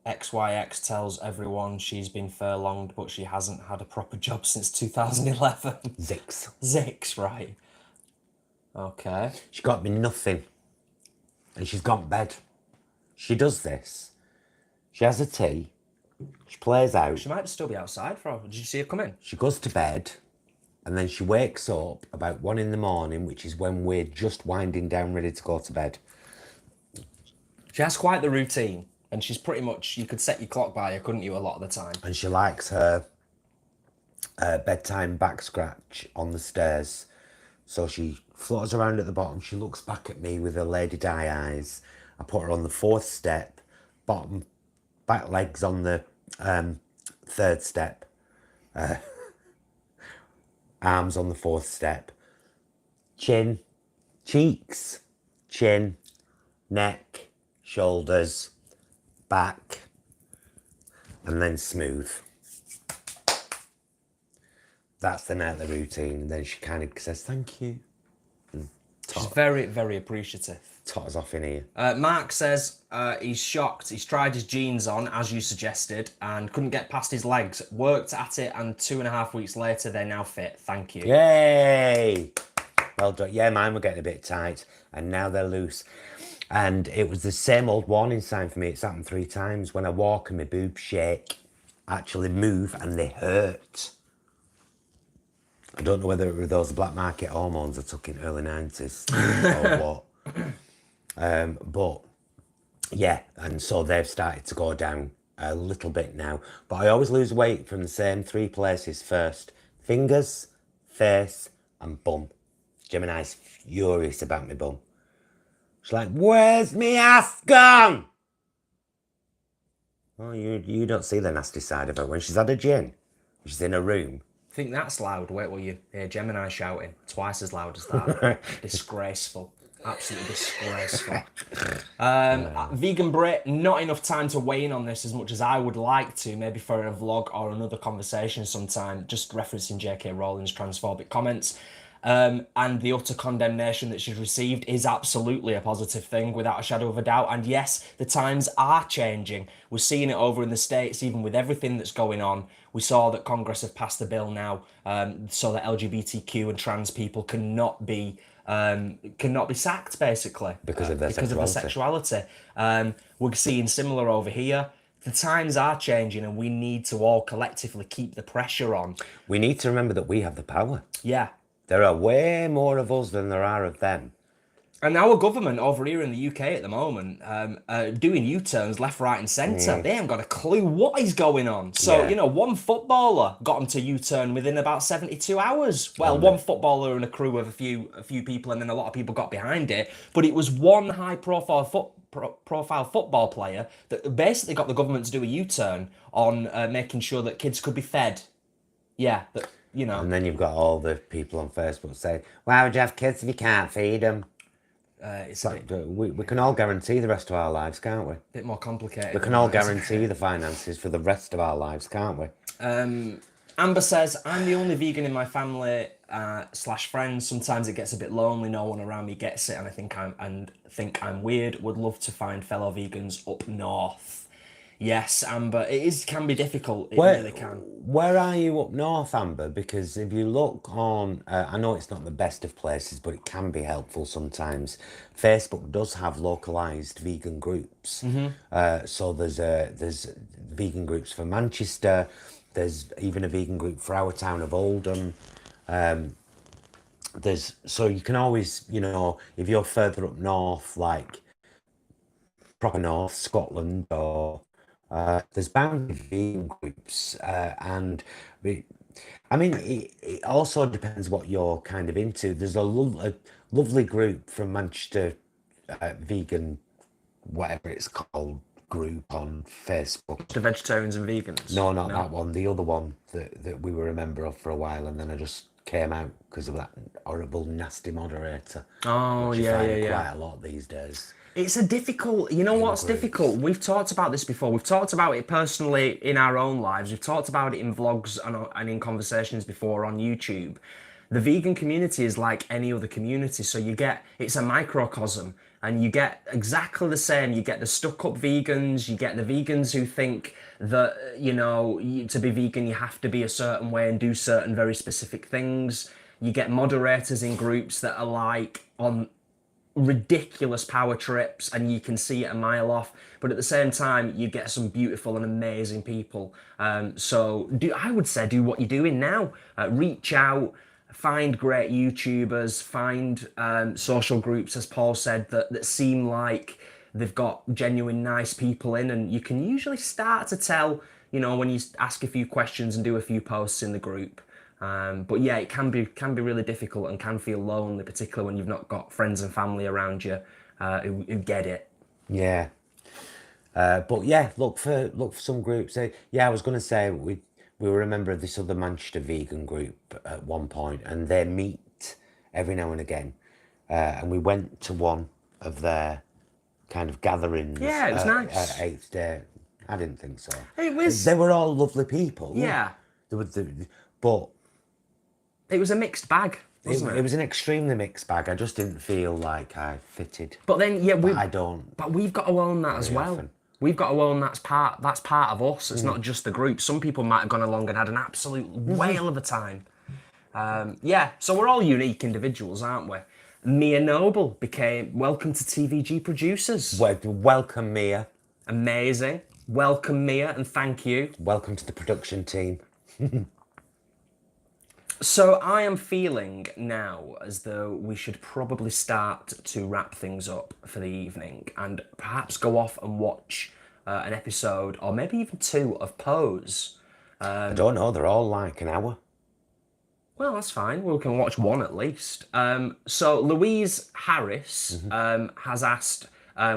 Speaker 2: XYX tells everyone she's been furlonged, but she hasn't had a proper job since 2011.
Speaker 1: Zix.
Speaker 2: Zix, right. Okay.
Speaker 1: She got me nothing. And she's gone to bed. She does this. She has a tea. She plays out.
Speaker 2: She might still be outside for. Did you see her come in?
Speaker 1: She goes to bed. And then she wakes up about 1 a.m, which is when we're just winding down, ready to go to bed.
Speaker 2: She has quite the routine. And she's pretty much, you could set your clock by her, couldn't you, a lot of the time?
Speaker 1: And she likes her bedtime back scratch on the stairs. So she flutters around at the bottom. She looks back at me with her lady di eyes. I put her on the 4th step, back legs on the 3rd step, arms on the 4th step, chin, cheeks, chin, neck, shoulders, back, and then smooth. that's the nightly routine. And then she kind of says, thank you.
Speaker 2: She's very, very appreciative.
Speaker 1: Totters off in here.
Speaker 2: Mark says he's shocked. He's tried his jeans on, as you suggested, and couldn't get past his legs. Worked at it, and 2.5 weeks later, they're now fit. Thank you.
Speaker 1: Yay! Well done. Yeah, mine were getting a bit tight, and now they're loose. And it was the same old warning sign for me. It's happened 3 times. When I walk and my boobs shake, actually move, and they hurt. I don't know whether it were those black market hormones I took in early 90s or what. But yeah, and so they've started to go down a little bit now. But I always lose weight from the same 3 places first: fingers, face, and bum. Gemini's furious about my bum. She's like, where's me ass gone? Oh, you don't see the nasty side of her. When she's had a gin, she's in a room.
Speaker 2: I think that's loud. Wait, will you hear Gemini shouting? Twice as loud as that. Disgraceful. Absolutely disgraceful. Vegan Brit, not enough time to weigh in on this as much as I would like to, maybe for a vlog or another conversation sometime, just referencing J.K. Rowling's transphobic comments. And the utter condemnation that she's received is absolutely a positive thing, without a shadow of a doubt. And yes, the times are changing. We're seeing it over in the States, even with everything that's going on. We saw that Congress have passed a bill now so that LGBTQ and trans people cannot be sacked, basically.
Speaker 1: Because of their
Speaker 2: sexuality. We're seeing similar over here. The times are changing, and we need to all collectively keep the pressure on.
Speaker 1: We need to remember that we have the power.
Speaker 2: Yeah.
Speaker 1: There are way more of us than there are of them.
Speaker 2: And our government over here in the UK at the moment, doing U-turns left, right and centre. They haven't got a clue what is going on. So, you know, one footballer got them to U-turn within about 72 hours. Well, one footballer and a crew of a few people, and then a lot of people got behind it. But it was one high-profile football player that basically got the government to do a U-turn on making sure that kids could be fed. Yeah, but, you know.
Speaker 1: And then you've got all the people on Facebook saying, why would you have kids if you can't feed them? It's like, we can all guarantee the rest of our lives, can't we?
Speaker 2: Bit more complicated.
Speaker 1: We can all guarantee the finances for the rest of our lives, can't we?
Speaker 2: Amber says, I'm the only vegan in my family / friends. Sometimes it gets a bit lonely. No one around me gets it, and I think I'm weird. Would love to find fellow vegans up north. Yes, Amber, can be difficult. It really can.
Speaker 1: Where are you up north, Amber? Because if you look on, I know it's not the best of places, but it can be helpful sometimes. Facebook does have localised vegan groups. So there's vegan groups for Manchester. There's even a vegan group for our town of Oldham. So you can always, you know, if you're further up north, like proper north, Scotland, or there's bound to be vegan groups, and it also depends what you're kind of into. There's a lovely group from Manchester, vegan, whatever it's called, group on Facebook.
Speaker 2: The Vegetarians and Vegans?
Speaker 1: No, not that one. The other one that we were a member of for a while, and then I just came out because of that horrible, nasty moderator.
Speaker 2: Oh,
Speaker 1: which
Speaker 2: yeah.
Speaker 1: quite a lot these days.
Speaker 2: It's a difficult, you know what's difficult? We've talked about this before. We've talked about it personally in our own lives. We've talked about it in vlogs and in conversations before on YouTube. The vegan community is like any other community. So it's a microcosm, and you get exactly the same. You get the stuck-up vegans. You get the vegans who think that, you know, to be vegan, you have to be a certain way and do certain very specific things. You get moderators in groups that are like on ridiculous power trips, and you can see it a mile off, but at the same time you get some beautiful and amazing people. So I would say do what you're doing now. Reach out, find great YouTubers, find social groups, as Paul said, that seem like they've got genuine nice people in, and you can usually start to tell, you know, when you ask a few questions and do a few posts in the group. But yeah, it can be really difficult and can feel lonely, particularly when you've not got friends and family around you who get it.
Speaker 1: Yeah, but yeah, look for some groups. Yeah, I was going to say we were a member of this other Manchester vegan group at one point, and they meet every now and again, and we went to one of their kind of gatherings.
Speaker 2: Yeah, it was nice.
Speaker 1: 8th day. I didn't think so.
Speaker 2: It was.
Speaker 1: They were all lovely people.
Speaker 2: Yeah.
Speaker 1: But
Speaker 2: It was a mixed bag, wasn't it?
Speaker 1: It was an extremely mixed bag. I just didn't feel like I fitted.
Speaker 2: But then, yeah,
Speaker 1: I don't.
Speaker 2: But we've got to own that as well.
Speaker 1: Often.
Speaker 2: We've got to own that's part of us. It's not just the group. Some people might have gone along and had an absolute whale of a time. Yeah, so we're all unique individuals, aren't we? Mia Noble welcome to TVG Producers.
Speaker 1: Welcome, Mia.
Speaker 2: Amazing. Welcome, Mia, and thank you.
Speaker 1: Welcome to the production team.
Speaker 2: So I am feeling now as though we should probably start to wrap things up for the evening and perhaps go off and watch an episode or maybe even two of Pose.
Speaker 1: I don't know, they're all like an hour.
Speaker 2: Well, that's fine. We can watch one at least. So Louise Harris has asked,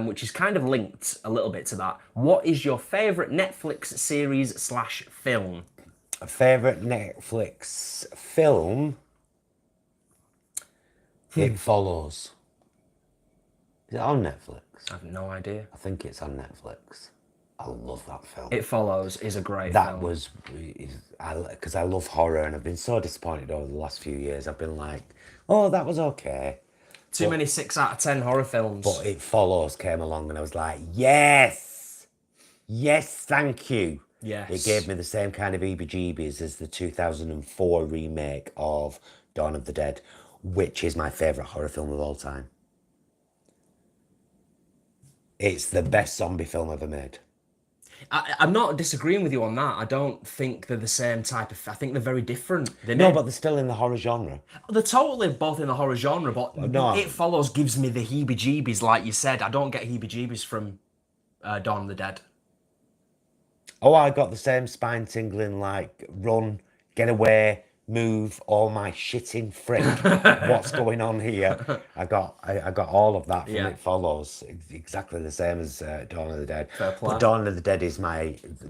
Speaker 2: which is kind of linked a little bit to that, what is your favourite Netflix series/film?
Speaker 1: A favourite Netflix film? It Follows. Is it on Netflix?
Speaker 2: I have no idea.
Speaker 1: I think it's on Netflix. I love that film.
Speaker 2: It Follows is a great film.
Speaker 1: That was, because I love horror and I've been so disappointed over the last few years. I've been like, oh, that was okay.
Speaker 2: Too many 6 out of 10 horror films.
Speaker 1: But It Follows came along and I was like, yes, thank you.
Speaker 2: Yes.
Speaker 1: It gave me the same kind of heebie-jeebies as the 2004 remake of Dawn of the Dead, which is my favourite horror film of all time. It's the best zombie film ever made.
Speaker 2: I'm not disagreeing with you on that. I don't think they're the same type of... I think they're very different.
Speaker 1: No, but they're still in the horror genre.
Speaker 2: They're totally both in the horror genre, but
Speaker 1: No.
Speaker 2: It Follows gives me the heebie-jeebies, like you said. I don't get heebie-jeebies from Dawn of the Dead.
Speaker 1: Oh, I got the same spine tingling, like, run, get away, move, all my shitting frick. What's going on here? I got all of that from It Follows. Exactly the same as Dawn of the Dead.
Speaker 2: Fair play.
Speaker 1: But Dawn of the Dead is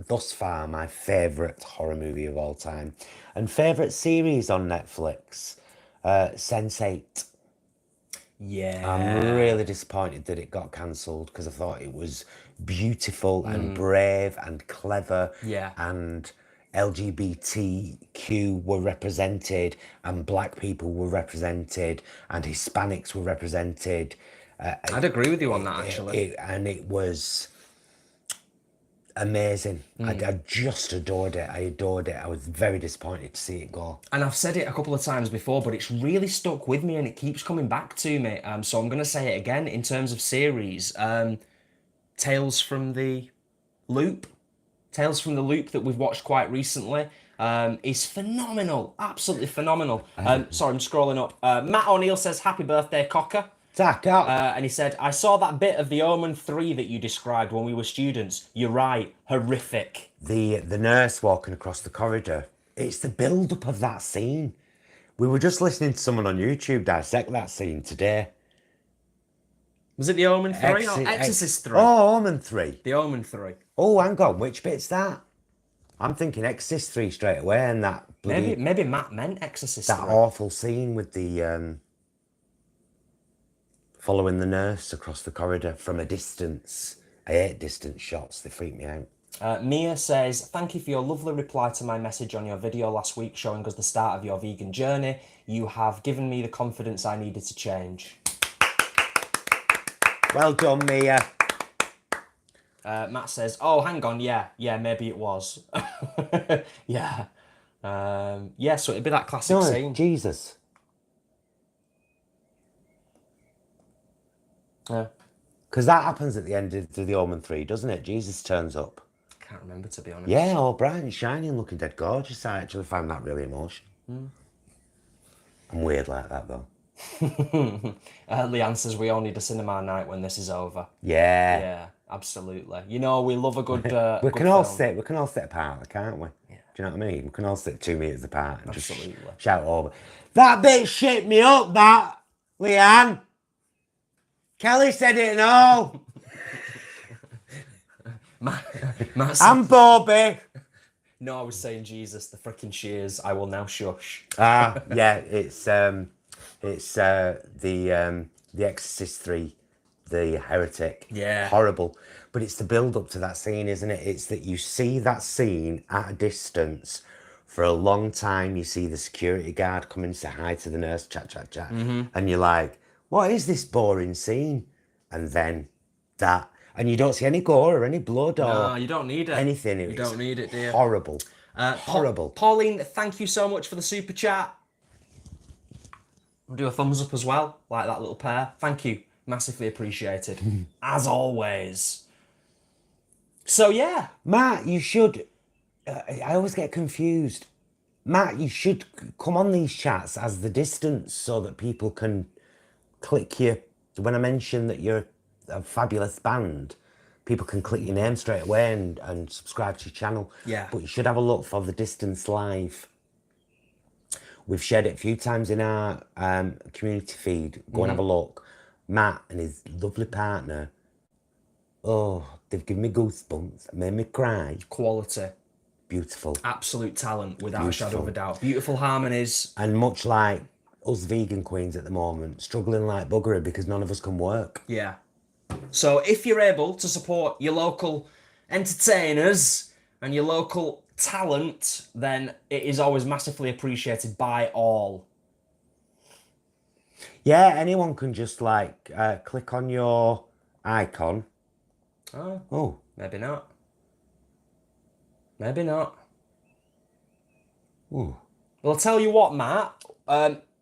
Speaker 1: thus far, my favourite horror movie of all time. And favourite series on Netflix, Sense8.
Speaker 2: Yeah.
Speaker 1: I'm really disappointed that it got cancelled because I thought it was beautiful and brave and clever.
Speaker 2: Yeah.
Speaker 1: And LGBTQ were represented and black people were represented and Hispanics were represented.
Speaker 2: I'd agree with you on that, actually.
Speaker 1: It was amazing. I just adored it. I adored it. I was very disappointed to see it go.
Speaker 2: And I've said it a couple of times before, but it's really stuck with me and it keeps coming back to me. So I'm going to say it again in terms of series. Tales from the Loop that we've watched quite recently is phenomenal. Absolutely phenomenal. Sorry, I'm scrolling up. Matt O'Neill says, happy birthday, Cocker. And he said, I saw that bit of The Omen 3 that you described when we were students. You're right. Horrific.
Speaker 1: The nurse walking across the corridor. It's the build-up of that scene. We were just listening to someone on YouTube dissect that scene today.
Speaker 2: Was it The Omen 3 or Exorcist 3?
Speaker 1: Oh, Omen 3.
Speaker 2: The Omen 3.
Speaker 1: Oh, hang on. Which bit's that? I'm thinking Exorcist 3 straight away and that bloody...
Speaker 2: Maybe Matt meant Exorcist 3.
Speaker 1: That awful scene with the... following the nurse across the corridor from a distance. I hate distance shots. They freak me out.
Speaker 2: Mia says, thank you for your lovely reply to my message on your video last week showing us the start of your vegan journey. You have given me the confidence I needed to change.
Speaker 1: Well done, Mia.
Speaker 2: Matt says, oh, hang on, yeah, maybe it was. Yeah. Yeah, so it'd be that classic scene.
Speaker 1: Jesus.
Speaker 2: Yeah.
Speaker 1: Because that happens at the end of The Omen 3, doesn't it? Jesus turns up.
Speaker 2: Can't remember, to be honest.
Speaker 1: Yeah, all bright and shiny and looking dead gorgeous. I actually found that really emotional. I'm weird like that, though.
Speaker 2: Leanne says we all need a cinema night when this is over.
Speaker 1: Yeah.
Speaker 2: Yeah, absolutely. You know, we love a good
Speaker 1: we can all sit apart, can't we? Yeah. Do you know what I mean? We can all sit 2 meters apart and just shout over. That bit shit me up, that, Leanne. Kelly said it and all. And Bobby.
Speaker 2: No, I was saying Jesus, the frickin' shears. I will now shush.
Speaker 1: Yeah, it's the Exorcist 3, the Heretic.
Speaker 2: Yeah.
Speaker 1: Horrible. But it's the build up to that scene, isn't it? It's that you see that scene at a distance For a long time, you see the security guard come and say hi to the nurse, chat, chat, chat. And you're like, what is this boring scene? And then that. And you don't see any gore or any blood
Speaker 2: No,
Speaker 1: or
Speaker 2: you don't need it.
Speaker 1: anything.
Speaker 2: You don't need it, dear.
Speaker 1: Horrible. Horrible.
Speaker 2: Pauline, thank you so much for the super chat. I'll do a thumbs up as well, like that little pair. Thank you. Massively appreciated. As always. So, yeah.
Speaker 1: Matt, you should... I always get confused. Matt, you should come on these chats as the distance so that people can click you. When I mention that you're a fabulous band, people can click your name straight away and subscribe to your channel.
Speaker 2: Yeah.
Speaker 1: But you should have a look for the Distance Live. We've shared it a few times in our community feed. Go and have a look. Matt and his lovely partner, oh, they've given me goosebumps, made me cry.
Speaker 2: Quality.
Speaker 1: Beautiful.
Speaker 2: Absolute talent, without a shadow of a doubt. Beautiful harmonies.
Speaker 1: And much like us vegan queens at the moment, struggling like buggery because none of us can work.
Speaker 2: Yeah. So if you're able to support your local entertainers and your local talent, then it is always massively appreciated by all.
Speaker 1: Yeah, anyone can just like click on your icon. Oh.
Speaker 2: Maybe not. Maybe not.
Speaker 1: Ooh.
Speaker 2: Well, I'll tell you what, Matt.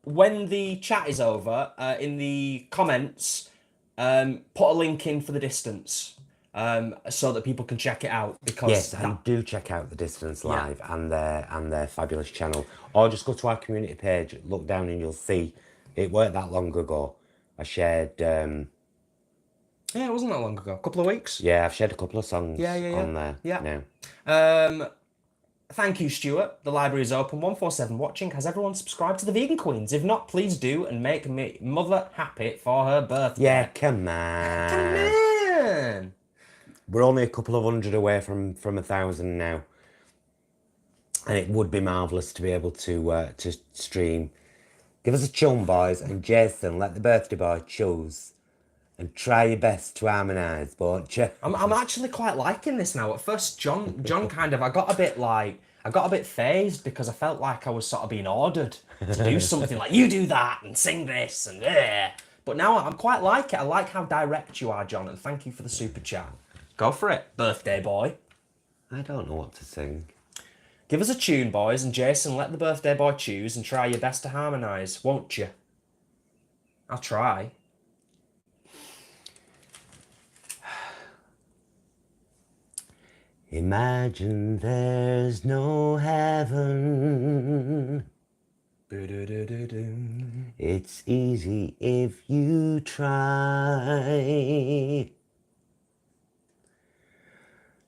Speaker 2: When the chat is over, in the comments, put a link in for the Distance, so that people can check it out. Because
Speaker 1: yes, and do check out the Distance Live and their fabulous channel, or just go to our community page, look down, and you'll see it weren't that long ago. I shared.
Speaker 2: Yeah, it wasn't that long ago. A couple of weeks.
Speaker 1: Yeah, I've shared a couple of songs on there.
Speaker 2: Yeah.
Speaker 1: Now.
Speaker 2: Thank you, Stuart. The library is open 147 watching. Has everyone subscribed to the Vegan Queens? If not, please do and make me mother happy for her birthday.
Speaker 1: Yeah, come on.
Speaker 2: Come on.
Speaker 1: We're only a couple of hundred away from 1,000 now. And it would be marvellous to be able to stream. Give us a chum, boys, and Jason, let the birthday boy choose. And try your best to harmonise, won't you?
Speaker 2: I'm actually quite liking this now. At first, John kind of, I got a bit phased because I felt like I was sort of being ordered to do something like, you do that and sing this and yeah. But now I'm quite like it. I like how direct you are, John, and thank you for the super chat. Go for it, birthday boy.
Speaker 1: I don't know what to sing.
Speaker 2: Give us a tune, boys, and Jason, let the birthday boy choose and try your best to harmonise, won't you? I'll try.
Speaker 1: Imagine there's no heaven. It's easy if you try.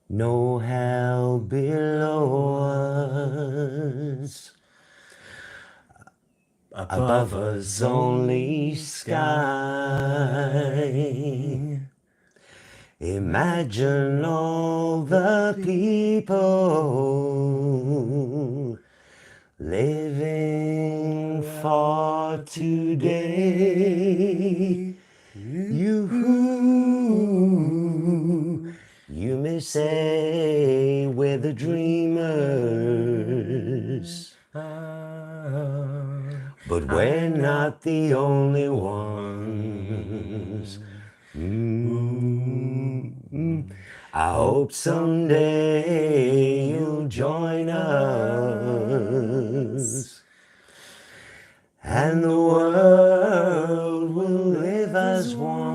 Speaker 1: No hell below us. Above us only sky. Imagine all the people living for today. You may say we're the dreamers, but we're not the only ones. I hope someday you'll join us, and the world will live as one.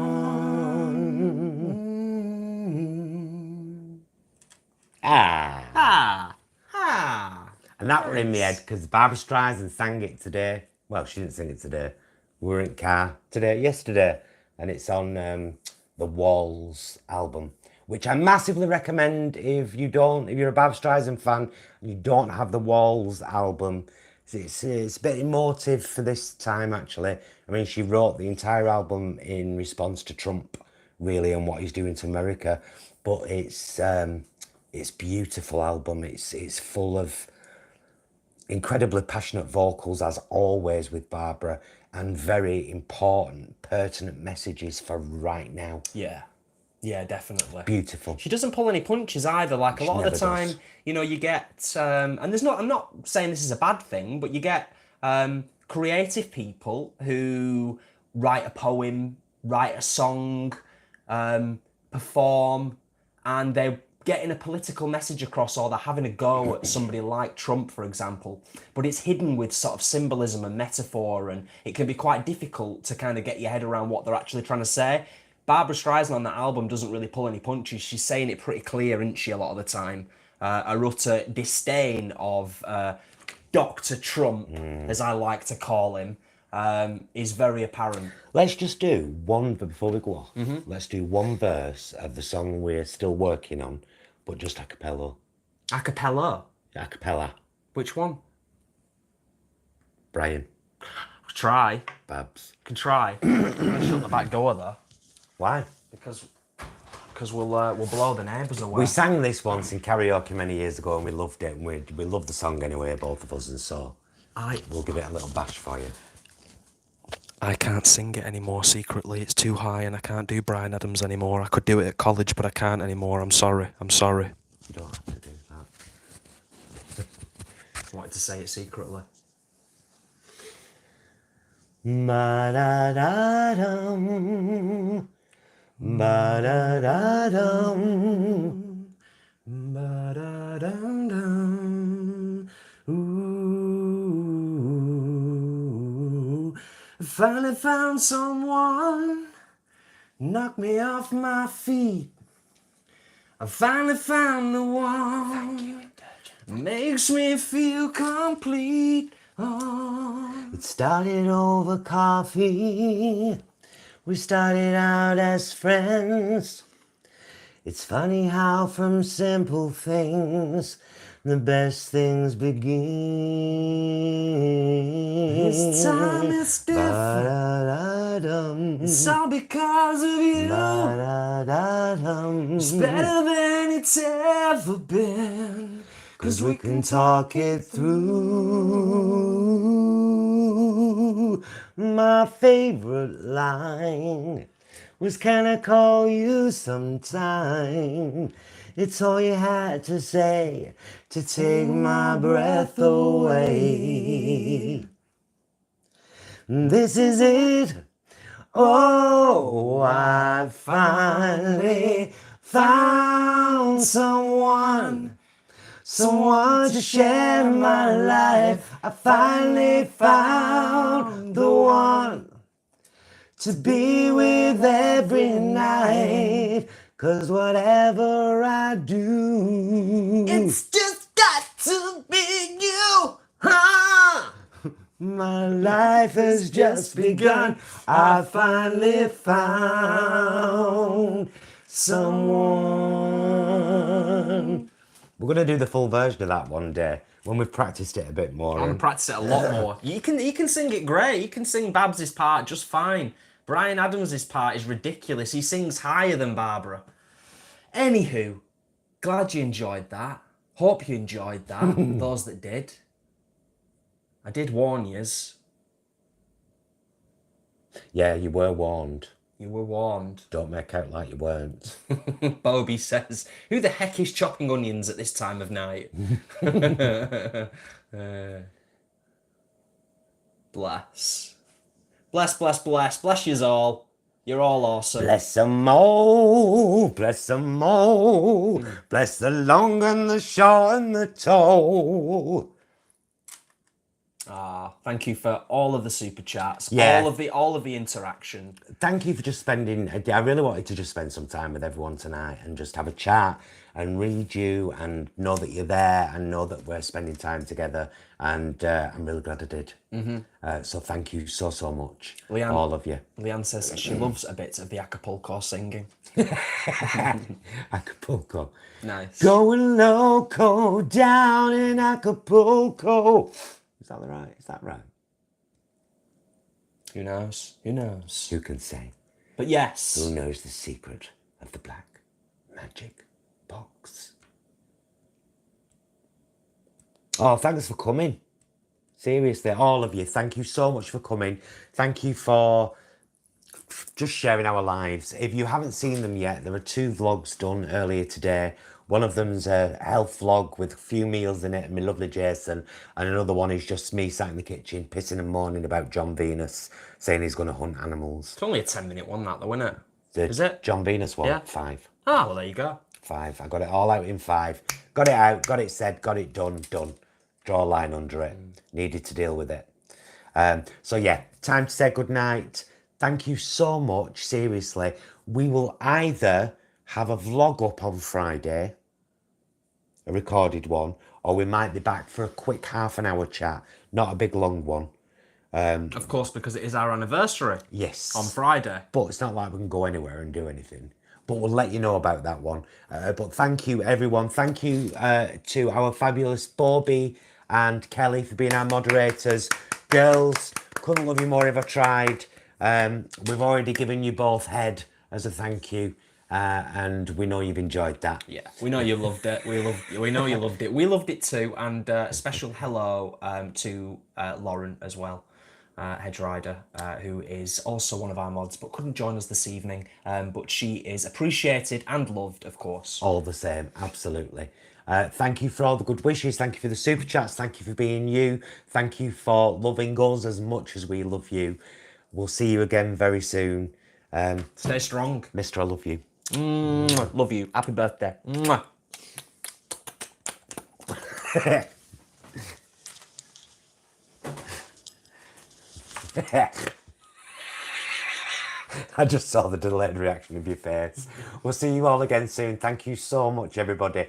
Speaker 1: And that were in my head because Barbra Streisand sang it today. Well, she didn't sing it today. We were in the car yesterday, and it's on the Walls album, which I massively recommend if you're a Barbra Streisand fan and you don't have the Walls album. It's a bit emotive for this time, actually. I mean, she wrote the entire album in response to Trump, really, and what he's doing to America. But it's beautiful album. It's full of incredibly passionate vocals, as always with Barbara, and very important, pertinent messages for right now.
Speaker 2: Yeah. Yeah, definitely.
Speaker 1: Beautiful.
Speaker 2: She doesn't pull any punches either. Like a lot of the time,
Speaker 1: does.
Speaker 2: you know, you get, and I'm not saying this is a bad thing, but you get creative people who write a poem, write a song, perform, and they're getting a political message across, or they're having a go at somebody like Trump, for example. But it's hidden with sort of symbolism and metaphor, and it can be quite difficult to kind of get your head around what they're actually trying to say. Barbara Streisand on that album doesn't really pull any punches. She's saying it pretty clear, isn't she, a lot of the time? A utter disdain of Dr. Trump, as I like to call him, is very apparent.
Speaker 1: Let's just do one, before we go off, let's do one verse of the song we're still working on, but just a cappella.
Speaker 2: A cappella?
Speaker 1: A cappella.
Speaker 2: Which one?
Speaker 1: Brian.
Speaker 2: Try.
Speaker 1: Babs.
Speaker 2: Can try. I'm gonna shut the back door though.
Speaker 1: Why?
Speaker 2: Because we'll blow the neighbours away.
Speaker 1: We sang this once in karaoke many years ago and we loved it, and we loved the song anyway, both of us, and so we'll give it a little bash for you.
Speaker 4: I can't sing it anymore secretly. It's too high and I can't do Bryan Adams anymore. I could do it at college, but I can't anymore. I'm sorry. I'm sorry.
Speaker 1: You don't have to do that.
Speaker 2: I wanted to say it secretly.
Speaker 1: Ba-da-da-dum. Ba-da-da-dum.
Speaker 2: Ba-da-dum-dum. Ooh. I finally found someone, knock me off my feet. I finally found the one, makes me feel complete. Oh.
Speaker 1: It started over coffee. We started out as friends. It's funny how from simple things the best things begin.
Speaker 2: This time it's different.
Speaker 1: Ba-da-da-dum.
Speaker 2: It's all because of you.
Speaker 1: Ba-da-da-dum.
Speaker 2: It's better than it's ever been.
Speaker 1: 'Cause we can talk it through. My favorite line was, can I call you sometime? It's all you had to say to take my breath away. This is it. Oh, I finally found someone to share my life. I finally found the one to be with every night. 'Cause whatever I do,
Speaker 2: It's just got to be you. Huh?
Speaker 1: my life has just begun. I finally found someone. We're going to do the full version of that one day when we've practiced it a bit more.
Speaker 2: I'm gonna practice it a lot more. You can sing it great. You can sing Babs' part just fine. Bryan Adams' part is ridiculous. He sings higher than Barbara. Anywho, glad you enjoyed that. Hope you enjoyed that, those that did. I did warn yous.
Speaker 1: Yeah, you were warned.
Speaker 2: You were warned.
Speaker 1: Don't make out like you weren't.
Speaker 2: Bobby says, who the heck is chopping onions at this time of night? Bless. Bless, bless, bless. Bless yous all. You're all awesome.
Speaker 1: Bless them all, bless them all, bless the long and the short and the tall.
Speaker 2: Thank you for all of the super chats,
Speaker 1: Yeah.
Speaker 2: all of the interaction.
Speaker 1: Thank you for just spending, I really wanted to just spend some time with everyone tonight and just have a chat and read you and know that you're there and know that we're spending time together, and I'm really glad I did. So thank you so much,
Speaker 2: Leanne,
Speaker 1: all of you.
Speaker 2: Leanne says she loves a bit of the Acapulco singing.
Speaker 1: Acapulco.
Speaker 2: Nice.
Speaker 1: Going loco down in Acapulco. Is that right? Is that right?
Speaker 2: Who knows? Who knows?
Speaker 1: Who can say?
Speaker 2: But yes.
Speaker 1: Who knows the secret of the black magic box? Oh, thanks for coming. Seriously, all of you, thank you so much for coming. Thank you for just sharing our lives. If you haven't seen them yet, there are 2 vlogs done earlier today. One of them's a health vlog with a few meals in it and my lovely Jason, and another one is just me sat in the kitchen pissing and moaning about John Venus saying he's going to hunt animals.
Speaker 2: It's only a 10-minute one, that though, isn't it?
Speaker 1: The
Speaker 2: Is it?
Speaker 1: John Venus one?
Speaker 2: Yeah.
Speaker 1: 5.
Speaker 2: Ah, well, there you go.
Speaker 1: 5. I got it all out in 5. Got it out, got it said, got it done. Draw a line under it. Needed to deal with it. So yeah, time to say goodnight. Thank you so much, seriously. We will either have a vlog up on Friday, a recorded one, or we might be back for a quick half-an-hour chat, not a big long one.
Speaker 2: Of course, because it is our anniversary.
Speaker 1: Yes.
Speaker 2: On Friday.
Speaker 1: But it's not like we can go anywhere and do anything. But we'll let you know about that one. But thank you, everyone. Thank you to our fabulous Bobby and Kelly for being our moderators. Girls, couldn't love you more if I tried. We've already given you both head as a thank you. And we know you've enjoyed that.
Speaker 2: Yeah, we know you loved it. We know you loved it. We loved it too. And a special hello to Lauren as well, Hedge Rider, who is also one of our mods, but couldn't join us this evening. But she is appreciated and loved, of course.
Speaker 1: All the same, absolutely. Thank you for all the good wishes. Thank you for the super chats. Thank you for being you. Thank you for loving us as much as we love you. We'll see you again very soon.
Speaker 2: Stay strong.
Speaker 1: Mister, I love you.
Speaker 2: Love you. Happy birthday.
Speaker 1: I just saw the delayed reaction of your face. We'll see you all again soon. Thank you so much, everybody.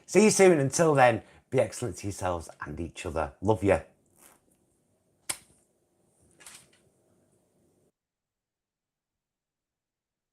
Speaker 1: See you soon. Until then, be excellent to yourselves and each other. Love you.